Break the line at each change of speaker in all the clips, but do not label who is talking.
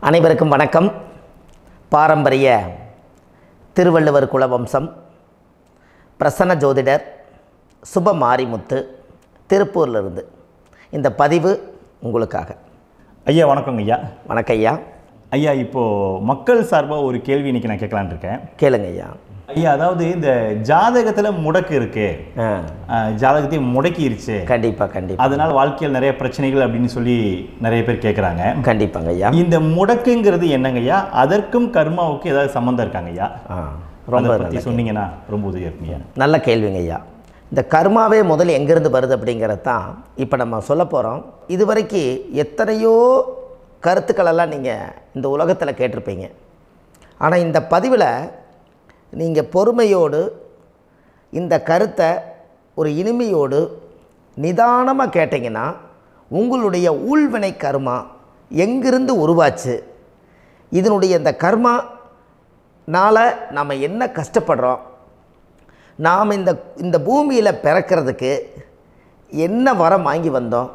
அனைவருக்கும் வணக்கம். பாரம்பரிய திருவள்ளுவர் குலவம்சம் பிரசன்ன ஜோதிடர் சுப மாரிமுத்து திருப்பூரிலிருந்து இந்த பதிவு உங்களுக்காக.
ஐயா வணக்கங்க ஐயா.
வணக்கம் ஐயா.
ஐயா இப்போது மக்கள் சார்பாக ஒரு கேள்வி இன்றைக்கி நான் கேட்கலான்னு இருக்கேன்.
கேளுங்க ஐயா.
ஐயா அதாவது இந்த ஜாதகத்தில் முடக்கு இருக்கு, ஜாதகத்தையும் முடக்கிருச்சு,
கண்டிப்பாக
அதனால் வாழ்க்கையில் நிறைய பிரச்சனைகள் அப்படின்னு சொல்லி நிறைய பேர் கேட்குறாங்க.
கண்டிப்பாங்க ஐயா.
இந்த முடக்குங்கிறது என்னங்க ஐயா? அதற்கும் கர்மாவுக்கு ஏதாவது சம்மந்தம் இருக்காங்க ஐயா? ரொம்ப பற்றி சொன்னீங்கன்னா ரொம்ப உதவியாக இருக்குங்க.
நல்ல கேள்விங்க ஐயா. இந்த கர்மாவே முதல் எங்கேருந்து வருது அப்படிங்கிறது தான் இப்போ நம்ம சொல்ல போகிறோம். இது வரைக்கும் எத்தனையோ கருத்துக்களெல்லாம் நீங்கள் இந்த உலகத்தில் கேட்டிருப்பீங்க. ஆனால் இந்த பதிவில் நீங்கள் பொறுமையோடு இந்த கருத்தை ஒரு இனிமையோடு நிதானமாக கேட்டிங்கன்னா உங்களுடைய ஊழ்வினை கர்மா எங்கிருந்து உருவாச்சு, இதனுடைய இந்த கர்மானால் நாம் என்ன கஷ்டப்படுறோம், நாம் இந்த பூமியில் பிறக்கிறதுக்கு என்ன வரம் வாங்கி வந்தோம்,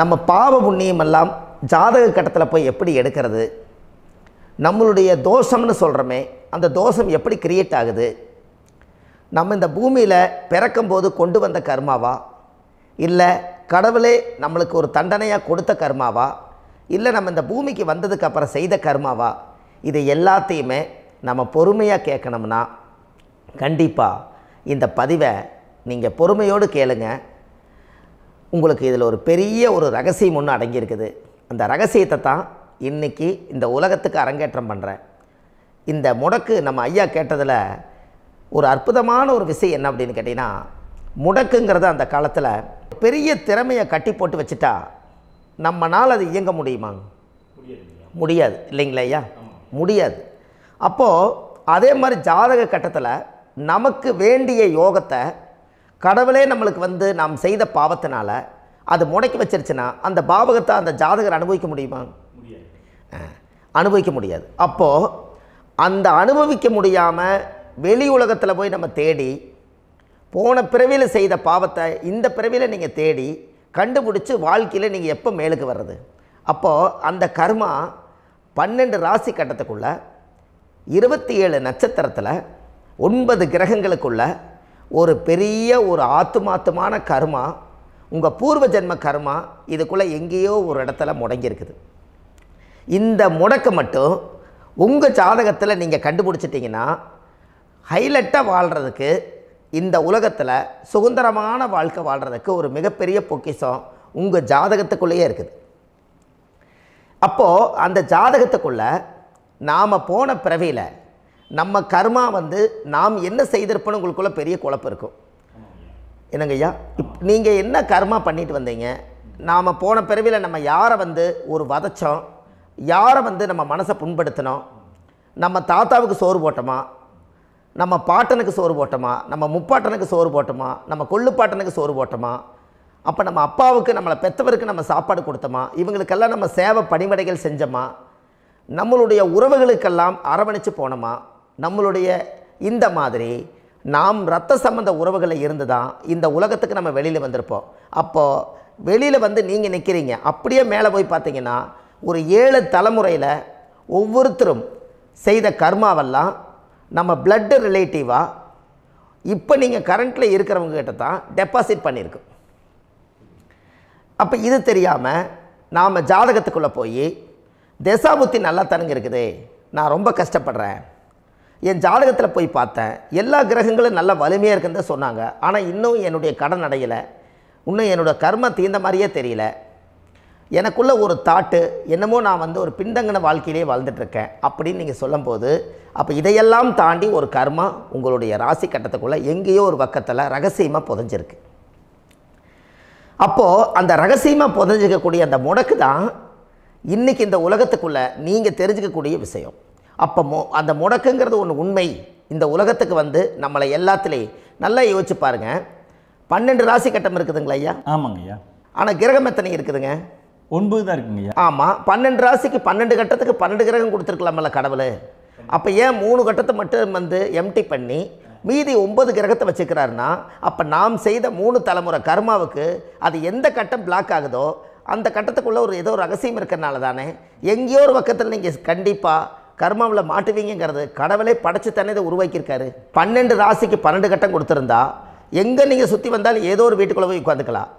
நம்ம பாவ புண்ணியமெல்லாம் ஜாதக கட்டத்தில் போய் எப்படி எடுக்கிறது, நம்மளுடைய தோஷம்னு சொல்கிறோமே அந்த தோஷம் எப்படி கிரியேட் ஆகுது, நம்ம இந்த பூமியில் பிறக்கும்போது கொண்டு வந்த கர்மாவா, இல்லை கடவுளே நம்மளுக்கு ஒரு தண்டனையாக கொடுத்த கர்மாவா, இல்லை நம்ம இந்த பூமிக்கு வந்ததுக்கு அப்புறம் செய்த கர்மாவா, இது எல்லாத்தையுமே நம்ம பொறுமையாக கேட்கணும்னா கண்டிப்பாக இந்த பதிவை நீங்கள் பொறுமையோடு கேளுங்க. உங்களுக்கு இதில் ஒரு பெரிய ஒரு ரகசியம் ஒன்று அடங்கியிருக்குது. அந்த ரகசியத்தை தான் இன்றைக்கி இந்த உலகத்துக்கு அரங்கேற்றம் பண்ணுறேன். இந்த முடக்கு நம்ம ஐயா கேட்டதில் ஒரு அற்புதமான ஒரு விஷயம் என்ன அப்படின்னு கேட்டிங்கன்னா, முடக்குங்கிறது அந்த காலத்தில் பெரிய திறமையை கட்டி போட்டு வச்சுட்டா நம்மனால் அது இயங்க முடியுமா? முடியாது இல்லைங்களா ஐயா? முடியாது. அப்போது அதே மாதிரி ஜாதக கட்டத்தில் நமக்கு வேண்டிய யோகத்தை கடவுளே நம்மளுக்கு நாம் செய்த பாவத்தினால அது முடக்கி வச்சிருச்சுன்னா அந்த பாவகத்தை அந்த ஜாதகர் அனுபவிக்க முடியுமா? அனுபவிக்க முடியாது. அப்போது அந்த அனுபவிக்க முடியாமல் வெளி உலகத்தில் போய் நம்ம தேடி போன பிறவியில் செய்த பாவத்தை இந்த பிறவியில் நீங்கள் தேடி கண்டுபிடிச்சி வாழ்க்கையில் நீங்கள் எப்போ மேலுக்கு வர்றது? அப்போது அந்த கர்மா 12 ராசி கட்டத்துக்குள்ள 27 நட்சத்திரத்தில் 9 கிரகங்களுக்குள்ள ஒரு பெரிய ஒரு ஆத்துமாத்துமான கர்மா, உங்கள் பூர்வ ஜென்ம கர்மா இதுக்குள்ளே எங்கேயோ ஒரு இடத்துல முடங்கியிருக்குது. இந்த முடக்கை மட்டும் உங்கள் ஜாதகத்தில் நீங்கள் கண்டுபிடிச்சிட்டிங்கன்னா ஹைலைட்டாக வாழ்கிறதுக்கு, இந்த உலகத்தில் சுதந்திரமான வாழ்க்கை வாழ்கிறதுக்கு ஒரு மிகப்பெரிய பொக்கிஷம் உங்கள் ஜாதகத்துக்குள்ளேயே இருக்குது. அப்போது அந்த ஜாதகத்துக்குள்ளே நாம் போன பிறவியில் நம்ம கர்மா நாம் என்ன செய்திருப்போன்னு உங்களுக்குள்ளே பெரிய குழப்பம் இருக்கும். என்னங்க ஐயா, நீங்கள் என்ன கர்மா பண்ணிட்டு வந்தீங்க, நாம் போன பிறவியில் நம்ம யாரை ஒரு வதச்சோம், யாரை நம்ம மனசை புண்படுத்தினோம், நம்ம தாத்தாவுக்கு சோறு போட்டோமா, நம்ம பாட்டனுக்கு சோறு போட்டோமா, நம்ம முப்பாட்டனுக்கு சோறு போட்டோமா, நம்ம கொள்ளுப்பாட்டனுக்கு சோறு போட்டோமா, அப்போ நம்ம அப்பாவுக்கு நம்மளை பெற்றவருக்கு நம்ம சாப்பாடு கொடுத்தோமா, இவங்களுக்கெல்லாம் நம்ம சேவை பணிவிடைகள் செஞ்சோமா, நம்மளுடைய உறவுகளுக்கெல்லாம் அரவணைச்சு போனோமா, நம்மளுடைய இந்த மாதிரி நாம் இரத்த சம்பந்த உறவுகளில் இருந்து தான் இந்த உலகத்துக்கு நம்ம வெளியில் வந்திருப்போம். அப்போது வெளியில் நீங்கள் நிற்கிறீங்க, அப்படியே மேலே போய் பார்த்தீங்கன்னா ஒரு 7 தலைமுறையில் ஒவ்வொருத்தரும் செய்த கர்மாவெல்லாம் நம்ம பிளட்டு ரிலேட்டிவாக இப்போ நீங்கள் கரண்ட்டில் இருக்கிறவங்ககிட்ட தான் டெபாசிட் பண்ணியிருக்கோம். அப்போ இது தெரியாமல் நாம் ஜாதகத்துக்குள்ளே போய் தசாபுத்தி நல்லா தனுங்க இருக்குது, நான் ரொம்ப கஷ்டப்படுறேன், என் ஜாதகத்தில் போய் பார்த்தேன் எல்லா கிரகங்களும் நல்ல வலிமையாக இருக்குன்னு சொன்னாங்க, ஆனால் இன்னும் என்னுடைய கடன் அடையலை, இன்னும் என்னோடய கர்ம தீர்ந்த மாதிரியே தெரியல, எனக்குள்ள ஒரு தாட்டு என்னமோ நான் ஒரு பின்தங்கின வாழ்க்கையிலே வாழ்ந்துட்டுருக்கேன் அப்படின்னு நீங்கள் சொல்லும்போது, அப்போ இதையெல்லாம் தாண்டி ஒரு கர்மா உங்களுடைய ராசி கட்டத்துக்குள்ளே எங்கேயோ ஒரு பக்கத்தில் ரகசியமாக புதைஞ்சிருக்கு. அப்போது அந்த ரகசியமாக புதைஞ்சிக்கக்கூடிய அந்த முடக்கு தான் இன்றைக்கி இந்த உலகத்துக்குள்ளே நீங்கள் தெரிஞ்சுக்கக்கூடிய விஷயம். அப்போ அந்த முடக்குங்கிறது ஒன்று உண்மை. இந்த உலகத்துக்கு நம்மளை எல்லாத்துலேயும் நல்லா யோசிச்சு பாருங்கள். 12 ராசி கட்டம் இருக்குதுங்களா ஐயா?
ஆமாங்க ஐயா.
ஆனால் கிரகம் எத்தனை இருக்குதுங்க?
9 தான் இருக்குங்க ஐயா.
ஆமாம், 12 ராசிக்கு 12 கட்டத்துக்கு 12 கிரகம் கொடுத்துருக்கலாமல்ல கடவுள். அப்போ ஏன் 3 கட்டத்தை மட்டும் எம்டி பண்ணி மீதி 9 கிரகத்தை வச்சுக்கிறாருன்னா, அப்போ நாம் செய்த 3 தலைமுறை கர்மாவுக்கு அது எந்த கட்டம் பிளாக் ஆகுதோ அந்த கட்டத்துக்குள்ளே ஏதோ ஒரு ரகசியம் இருக்கிறனால தானே எங்கேயோ ஒரு பக்கத்தில் நீங்கள் கண்டிப்பாக கர்மாவில் மாட்டுவீங்கிறது கடவுளே படைச்சு தானே இதை உருவாக்கியிருக்காரு. 12 ராசிக்கு 12 கட்டம் கொடுத்துருந்தா எங்கே நீங்கள் சுற்றி வந்தாலும் ஏதோ ஒரு வீட்டுக்குள்ளே போய் உட்காந்துக்கலாம்.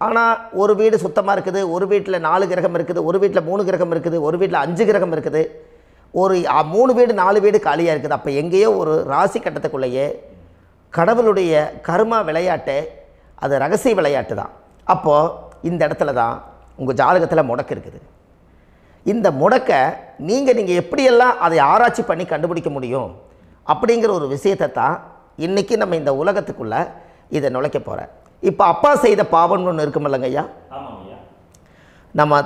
ஆனால் ஒரு வீடு சுத்தமாக இருக்குது, ஒரு வீட்டில் 4 கிரகம் இருக்குது, ஒரு வீட்டில் 3 கிரகம் இருக்குது, ஒரு வீட்டில் 5 கிரகம் இருக்குது, ஒரு 3 வீடு 4 வீடு காலியாக இருக்குது. அப்போ எங்கேயோ ஒரு ராசி கட்டத்துக்குள்ளேயே கடவுளுடைய கர்மா விளையாட்டு, அது ரகசிய விளையாட்டு தான். அப்போது இந்த இடத்துல தான் உங்கள் ஜாதகத்தில் முடக்கு இருக்குது. இந்த முடக்கை நீங்கள் எப்படியெல்லாம் அதை ஆராய்ச்சி பண்ணி கண்டுபிடிக்க முடியும் அப்படிங்கிற ஒரு விஷயத்தை தான் இன்றைக்கி நம்ம இந்த உலகத்துக்குள்ளே இதை நுழைக்க போகிறேன். இப்போ அப்பா செய்த பாவம்னு ஒன்று இருக்குமில்லங்க ஐயா, நம்ம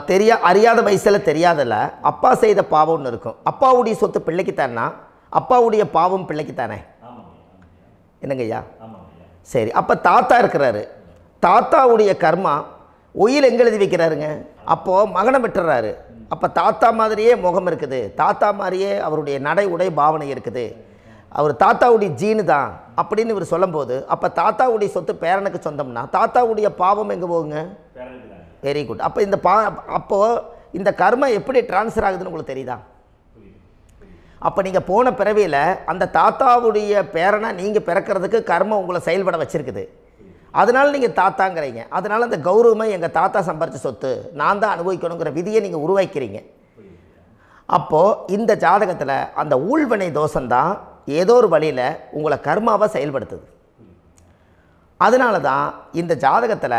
அறியாத வயசில் தெரியாதில்ல, அப்பா செய்த பாவம் ஒன்று இருக்கும். அப்பாவுடைய சொத்து பிள்ளைக்குத்தானா, அப்பாவுடைய பாவம் பிள்ளைக்குத்தானே, என்னங்க ஐயா? சரி, அப்போ தாத்தா இருக்கிறாரு, தாத்தாவுடைய கர்மா உயில் எங்கே எழுதி வைக்கிறாருங்க? அப்போது மகனை விட்டுறாரு. அப்போ தாத்தா மாதிரியே முகம் இருக்குது, தாத்தா மாதிரியே அவருடைய நடை உடை பாவனை இருக்குது, அவர் தாத்தாவுடைய ஜீனு தான் அப்படின்னு இவர் சொல்லும்போது, அப்போ தாத்தாவுடைய சொத்து பேரனுக்கு சொந்தம்னா தாத்தாவுடைய பாவம் எங்கே போகுங்க? Very good. அப்போ அப்போது இந்த கர்மா எப்படி டிரான்ஸ்ஃபர் ஆகுதுன்னு உங்களுக்கு தெரியுதா? அப்போ நீங்கள் போன பிறவியில் அந்த தாத்தாவுடைய பேரனை நீங்கள் பிறக்கிறதுக்கு கர்மம் உங்களை செயல்பட வச்சுருக்குது. அதனால் நீங்கள் தாத்தாங்கிறீங்க. அதனால் அந்த கௌரவமை எங்கள் தாத்தா சம்பாரித்த சொத்து நான் தான் அனுபவிக்கணுங்கிற விதியை நீங்கள் உருவாக்கிறீங்க. அப்போது இந்த ஜாதகத்தில் அந்த ஊழ்வினை தோஷந்தான் ஏதோ ஒரு வழியில் உங்களை கர்மாவை செயல்படுத்துது. அதனால தான் இந்த ஜாதகத்தில்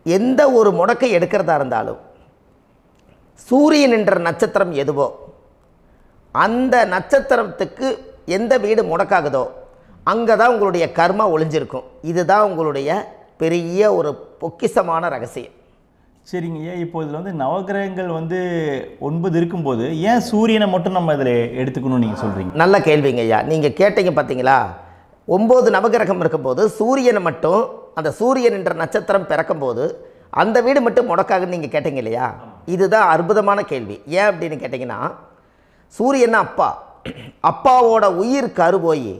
எந்த ஒரு முடக்கை எடுக்கிறதா இருந்தாலும் சூரியன் என்ற நட்சத்திரம் எதுவோ அந்த நட்சத்திரத்துக்கு எந்த வீடு முடக்காகுதோ அங்கே தான் உங்களுடைய கர்மா ஒளிஞ்சிருக்கும். இதுதான் உங்களுடைய பெரிய ஒரு பொக்கிஷமான ரகசியம்.
சரிங்க ஐயா, இப்போ இதில் நவகிரகங்கள் 9 இருக்கும்போது ஏன் சூரியனை மட்டும் நம்ம இதில் எடுத்துக்கணும்னு நீங்கள் சொல்கிறீங்க?
நல்ல கேள்விங்க ஐயா. நீங்கள் கேட்டீங்க பார்த்தீங்களா, 9 நவகிரகம் இருக்கும்போது சூரியனை மட்டும், அந்த சூரியன் என்ற நட்சத்திரம் பிறக்கும்போது அந்த வீடு மட்டும் முடக்காகுன்னு நீங்கள் கேட்டீங்க இல்லையா? இதுதான் அற்புதமான கேள்வி. ஏன் அப்படின்னு கேட்டிங்கன்னா, சூரியன்னா அப்பா, அப்பாவோட உயிர் கரு போய்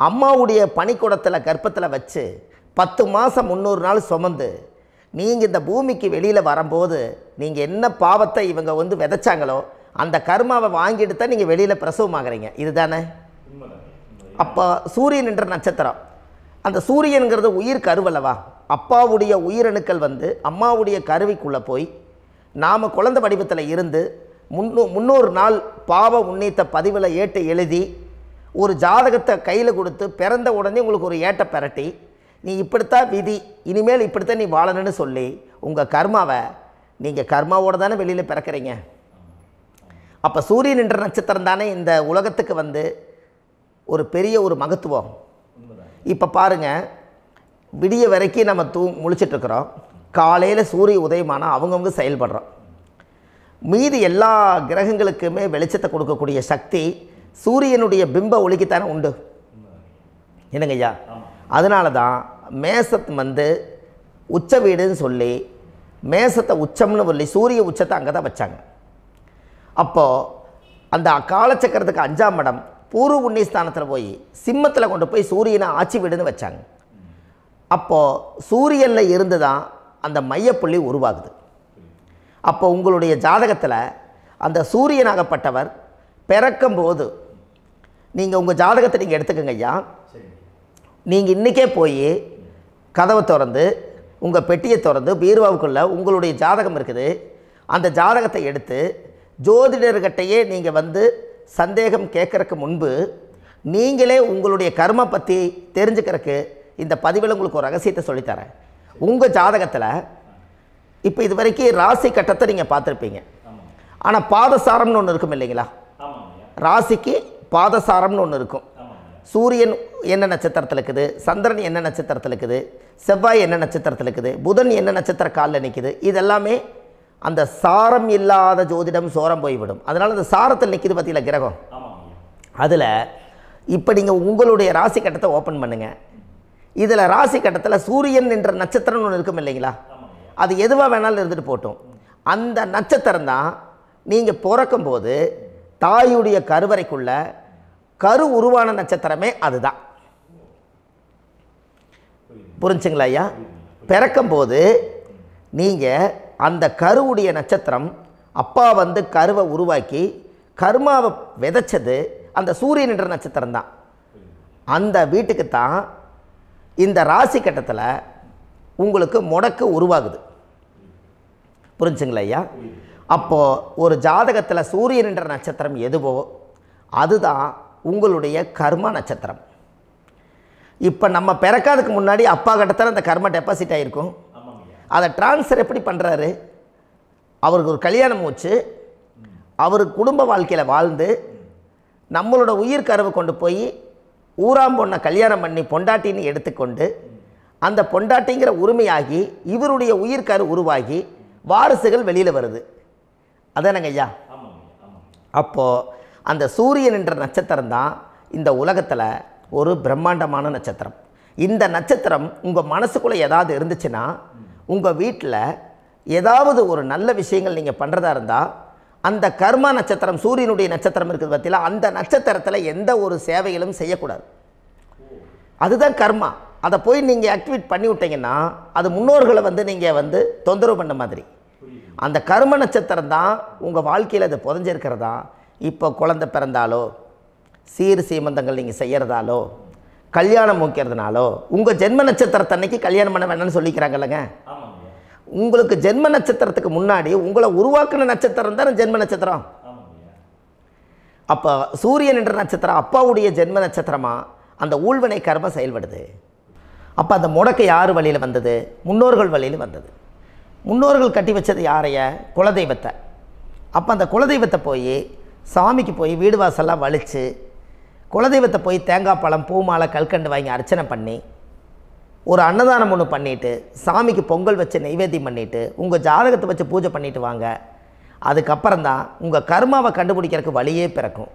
அம்மாவுடைய பனிக்கூடத்தில் கர்ப்பத்தில் வச்சு 10 மாதம் 300 நாள் சுமந்து நீங்கள் இந்த பூமிக்கு வெளியில் வரும்போது நீங்கள் என்ன பாவத்தை இவங்க விதைச்சாங்களோ அந்த கர்மாவை வாங்கிட்டு தான் நீங்கள் வெளியில் பிரசவமாகறீங்க. இதுதானே? அப்போ சூரியன் என்ற நட்சத்திரம், அந்த சூரியனுங்கிறது உயிர் கருவல்லவா, அப்பாவுடைய உயிரணுக்கள் அம்மாவுடைய கருவிக்குள்ளே போய் நாம் குழந்தை வடிவத்தில் இருந்து 300 நாள் பாவ உன்னித்த பதிவில் ஏட்டை எழுதி ஒரு ஜாதகத்தை கையில் கொடுத்து பிறந்த உடனே உங்களுக்கு ஒரு ஏட்டை பெரட்டி நீ இப்படித்தான் விதி, இனிமேல் இப்படித்தான் நீ வாழணும்னு சொல்லி உங்கள் கர்மாவை நீங்கள் கர்மாவோடு தானே வெளியில் பிறக்கிறீங்க. அப்போ சூரியன் என்ற நட்சத்திரம் தானே இந்த உலகத்துக்கு ஒரு பெரிய ஒரு மகத்துவம். இப்போ பாருங்கள், விடிய வரைக்கும் நம்ம முழிச்சிட்ருக்குறோம், காலையில் சூரிய உதயமானால் அவங்கவுங்க செயல்படுறோம். மீதி எல்லா கிரகங்களுக்குமே வெளிச்சத்தை கொடுக்கக்கூடிய சக்தி சூரியனுடைய பிம்ப ஒளிக்குத்தானே உண்டு, என்னங்க ஐயா? அதனால தான் மேசத்து உச்ச வீடுன்னு சொல்லி மேசத்தை உச்சம்னு சொல்லி சூரிய உச்சத்தை அங்கே தான் வச்சாங்க. அப்போது அந்த காலச்சக்கரத்துக்கு 5ஆம் இடம் பூர்வ புண்ணியஸ்தானத்தில் போய் சிம்மத்தில் கொண்டு போய் சூரியனை ஆட்சி வீடுன்னு வச்சாங்க. அப்போது சூரியனில் இருந்து தான் அந்த மையப்புள்ளி உருவாகுது. அப்போ உங்களுடைய ஜாதகத்தில் அந்த சூரியனாகப்பட்டவர் பிறக்கும்போது நீங்கள் உங்கள் ஜாதகத்தை நீங்கள் எடுத்துக்கங்க ஐயா. நீங்கள் இன்றைக்கே போய் கதவை திறந்து உங்கள் பெட்டியை திறந்து பீர்வாவுக்குள்ளே உங்களுடைய ஜாதகம் இருக்குது, அந்த ஜாதகத்தை எடுத்து ஜோதிடர்கிட்டையே நீங்கள் சந்தேகம் கேட்குறக்கு முன்பு நீங்களே உங்களுடைய கர்ம பற்றி தெரிஞ்சுக்கிறதுக்கு இந்த பதிவில் உங்களுக்கு ஒரு ரகசியத்தை சொல்லித்தரேன். உங்கள் ஜாதகத்தில் இப்போ இது வரைக்கும் ராசி கட்டத்தை நீங்கள் பார்த்துருப்பீங்க, ஆனால் பாதசாரம்னு ஒன்று இருக்கும் இல்லைங்களா? ராசிக்கு பாதசாரம்னு ஒன்று இருக்கும். சூரியன் என்ன நட்சத்திரத்தில் இருக்குது, சந்திரன் என்ன நட்சத்திரத்தில் இருக்குது, செவ்வாய் என்ன நட்சத்திரத்தில் இருக்குது, புதன் என்ன நட்சத்திர காலில் நிற்குது, இதெல்லாமே அந்த சாரம் இல்லாத ஜோதிடம் சோரம் போய்விடும். அதனால் அந்த சாரத்தில் நிற்கிது பார்த்தீங்களா கிரகம், அதில் இப்போ நீங்கள் உங்களுடைய ராசி கட்டத்தை ஓப்பன் பண்ணுங்கள். இதில் ராசி கட்டத்தில் சூரியன் என்ற நட்சத்திரம்னு ஒன்று இருக்கும் இல்லைங்களா? அது எதுவாக வேணாலும் இருந்துட்டு போட்டோம். அந்த நட்சத்திரம் தான் நீங்கள் பிறக்கும்போது தாயுடைய கருவறைக்குள்ள கரு உருவான நட்சத்திரமே அதுதான். புரிஞ்சுங்களா ஐயா? பிறக்கும்போது நீங்கள் அந்த கருவுடைய நட்சத்திரம் அப்பா வந்து கருவை உருவாக்கி கர்மாவை விதைச்சது அந்த சூரியன் என்ற நட்சத்திரம் தான். அந்த வீட்டுக்கு தான் இந்த ராசி கட்டத்தில் உங்களுக்கு முடக்கு உருவாகுது. புரிஞ்சுங்களா ஐயா? அப்போது ஒரு ஜாதகத்தில் சூரியன் என்ற நட்சத்திரம் எதுவோ அதுதான் உங்களுடைய கர்ம நட்சத்திரம். இப்போ நம்ம பிறக்காதுக்கு முன்னாடி அப்பா கட்டத்தில் அந்த கர்ம டெபாசிட் ஆகிருக்கும். அதை ட்ரான்ஸ்ஃபர் எப்படி பண்ணுறாரு? அவருக்கு ஒரு கல்யாணம் மூச்சு, அவர் குடும்ப வாழ்க்கையில் வாழ்ந்து நம்மளோட உயிர் கருவை கொண்டு போய் ஊராம் பொண்ணை கல்யாணம் பண்ணி பொண்டாட்டின்னு எடுத்துக்கொண்டு அந்த பொண்டாட்டிங்கிற உரிமையாகி இவருடைய உயிர் கரு உருவாகி வாரிசுகள் வெளியில் வருது. அதானங்க ஐயா? அப்போது அந்த சூரியன் என்ற நட்சத்திரம் தான் இந்த உலகத்தில் ஒரு பிரம்மாண்டமான நட்சத்திரம். இந்த நட்சத்திரம் உங்கள் மனசுக்குள்ளே ஏதாவது இருந்துச்சுன்னா உங்கள் வீட்டில் ஏதாவது ஒரு நல்ல விஷயங்கள் நீங்கள் பண்ணுறதா இருந்தால் அந்த கர்மா நட்சத்திரம் சூரியனுடைய நட்சத்திரம் இருக்குது பார்த்தீங்களா, அந்த நட்சத்திரத்தில் எந்த ஒரு சேவைகளும் செய்யக்கூடாது. அதுதான் கர்மா. அதை போய் நீங்கள் ஆக்டிவேட் பண்ணி விட்டீங்கன்னா அது முன்னோர்களை வந்து நீங்கள் வந்து தொந்தரவு பண்ண மாதிரி. அந்த கர்ம நட்சத்திரம் தான் உங்கள் வாழ்க்கையில் அது புதஞ்சிருக்கிறதா. இப்போ குழந்தை பிறந்தாலோ சீர் சீமந்தங்கள் நீங்கள் செய்கிறதாலோ கல்யாணம் முக்கிறதுனாலோ உங்கள் ஜென்ம நட்சத்திரத்தன்னைக்கு கல்யாணம் பண்ண வேணாம்னு சொல்லிக்கிறாங்கல்லங்க. உங்களுக்கு ஜென்ம நட்சத்திரத்துக்கு முன்னாடி உங்களை உருவாக்குன நட்சத்திரம் தான் ஜென்ம நட்சத்திரம். அப்போ சூரியன் என்ற நட்சத்திரம் அப்பாவுடைய ஜென்ம நட்சத்திரமாக அந்த ஊழ்வினை கர்மம் செயல்படுது. அப்போ அந்த முடக்கு யார் வழியில் வந்தது? முன்னோர்கள் வழியில் வந்தது. முன்னோர்கள் கட்டி வச்சது யாரைய? குலதெய்வத்தை. அப்போ அந்த குலதெய்வத்தை போய் சாமிக்கு போய் வீடு வாசல்லாம் வலித்து குலதெய்வத்தை போய் தேங்காய் பழம் பூ மாலை கல்கண்டு வாங்கி அர்ச்சனை பண்ணி ஒரு அன்னதானம் ஒன்று பண்ணிவிட்டு சாமிக்கு பொங்கல் வச்சு நைவேத்தியம் பண்ணிவிட்டு உங்கள் ஜாதகத்தை வச்சு பூஜை பண்ணிவிட்டு வாங்க. அதுக்கப்புறம் தான் உங்கள் கர்மாவை கண்டுபிடிக்கிறதுக்கு வழியே பிறக்கும்.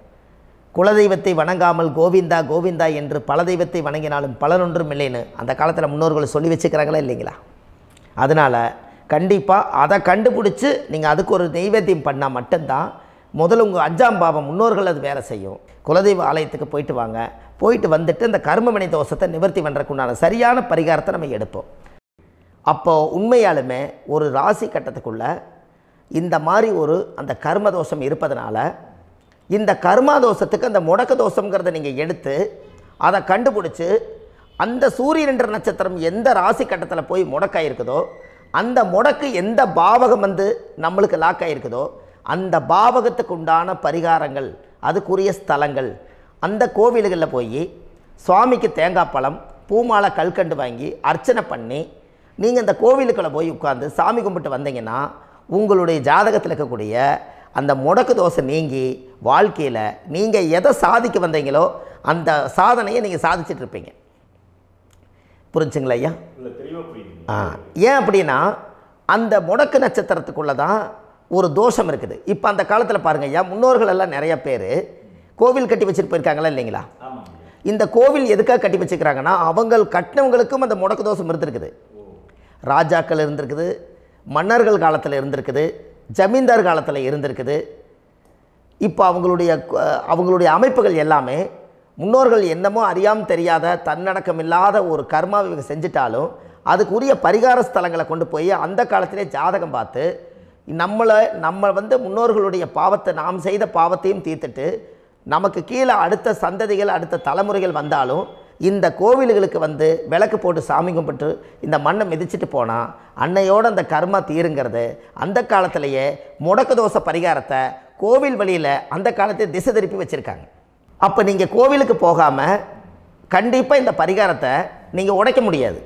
குலதெய்வத்தை வணங்காமல் கோவிந்தா கோவிந்தா என்று பல தெய்வத்தை வணங்கினாலும் பலனொன்றும் இல்லைன்னு அந்த காலத்தில் முன்னோர்கள் சொல்லி வச்சுக்கிறாங்களா இல்லைங்களா? அதனால் கண்டிப்பாக அதை கண்டுபிடிச்சி நீங்கள் அதுக்கு ஒரு நைவேத்தியம் பண்ணால் மட்டும்தான் முதல்ல உங்கள் 5ஆம் பாவம் முன்னோர்கள் அது வேலை செய்யும். குலதெய்வ ஆலயத்துக்கு போயிட்டு வாங்க. போயிட்டு வந்துட்டு இந்த கர்மவினை தோஷத்தை நிவர்த்தி பண்ணுறதுக்குண்டான சரியான பரிகாரத்தை நம்ம எடுப்போம். அப்போது உண்மையாலுமே ஒரு ராசி கட்டத்துக்குள்ளே இந்த மாதிரி ஒரு அந்த கர்ம தோஷம் இருப்பதனால இந்த கர்மா தோஷத்துக்கு அந்த முடக்க தோஷங்கிறத நீங்கள் எடுத்து அதை கண்டுபிடிச்சி அந்த சூரியன் என்ற நட்சத்திரம் எந்த ராசி கட்டத்தில் போய் முடக்காயிருக்குதோ அந்த முடக்கு எந்த பாவகம் வந்து நம்மளுக்கு லாக் ஆகிருக்குதோ அந்த பாவகத்துக்கு உண்டான பரிகாரங்கள் அதுக்குரிய ஸ்தலங்கள் அந்த கோவில்களில் போய் சுவாமிக்கு தேங்காய் பழம் பூமாலை கல்கண்டு வாங்கி அர்ச்சனை பண்ணி நீங்கள் அந்த கோவிலுக்குள்ளே போய் உட்காந்து சாமி கும்பிட்டு வந்தீங்கன்னா உங்களுடைய ஜாதகத்தில் இருக்கக்கூடிய அந்த முடக்கு தோசை நீங்கி வாழ்க்கையில் நீங்கள் எதை சாதிக்க வந்தீங்களோ அந்த சாதனையை நீங்கள் சாதிச்சிட்ருப்பீங்க. புரிஞ்சுங்களா ஐயா? ஏன் அப்படின்னா அந்த முடக்கு நட்சத்திரத்துக்குள்ளே தான் ஒரு தோஷம் இருக்குது. இப்போ அந்த காலத்தில் பாருங்கள் ஐயா, முன்னோர்கள் எல்லாம் நிறைய பேர் கோவில் கட்டி வச்சுட்டு போயிருக்காங்களா இல்லைங்களா? இந்த கோவில் எதுக்காக கட்டி வச்சுக்கிறாங்கன்னா அவங்க கட்டினவங்களுக்கும் அந்த முடக்கு தோஷம் இருந்திருக்குது. ராஜாக்கள் இருந்திருக்குது, மன்னர்கள் காலத்தில் இருந்திருக்குது, ஜமீன்தார் காலத்தில் இருந்திருக்குது. இப்போ அவங்களுடைய அமைப்புகள் எல்லாமே முன்னோர்கள் என்னமோ அறியாமல் தெரியாத தன்னடக்கம் இல்லாத ஒரு கர்மாவை இவங்க செஞ்சிட்டாலும் அதுக்குரிய பரிகார ஸ்தலங்களை கொண்டு போய் அந்த காலத்திலே ஜாதகம் பார்த்து நம்ம வந்து முன்னோர்களுடைய பாவத்தை நாம் செய்த பாவத்தையும் தீர்த்துட்டு நமக்கு கீழே அடுத்த சந்ததிகள் அடுத்த தலைமுறைகள் வந்தாலும் இந்த கோவில்களுக்கு வந்து விளக்கு போட்டு சாமி கும்பிட்டு இந்த மண்ணை மிதிச்சிட்டு போனால் அன்னையோடு அந்த கர்மா தீருங்கிறது அந்த காலத்திலேயே முடக்கு தோசை பரிகாரத்தை கோவில் வழியில் அந்த காலத்தை திசை திருப்பி வச்சுருக்காங்க. அப்போ நீங்கள் கோவிலுக்கு போகாமல் கண்டிப்பாக இந்த பரிகாரத்தை நீங்கள் உடைக்க முடியாது.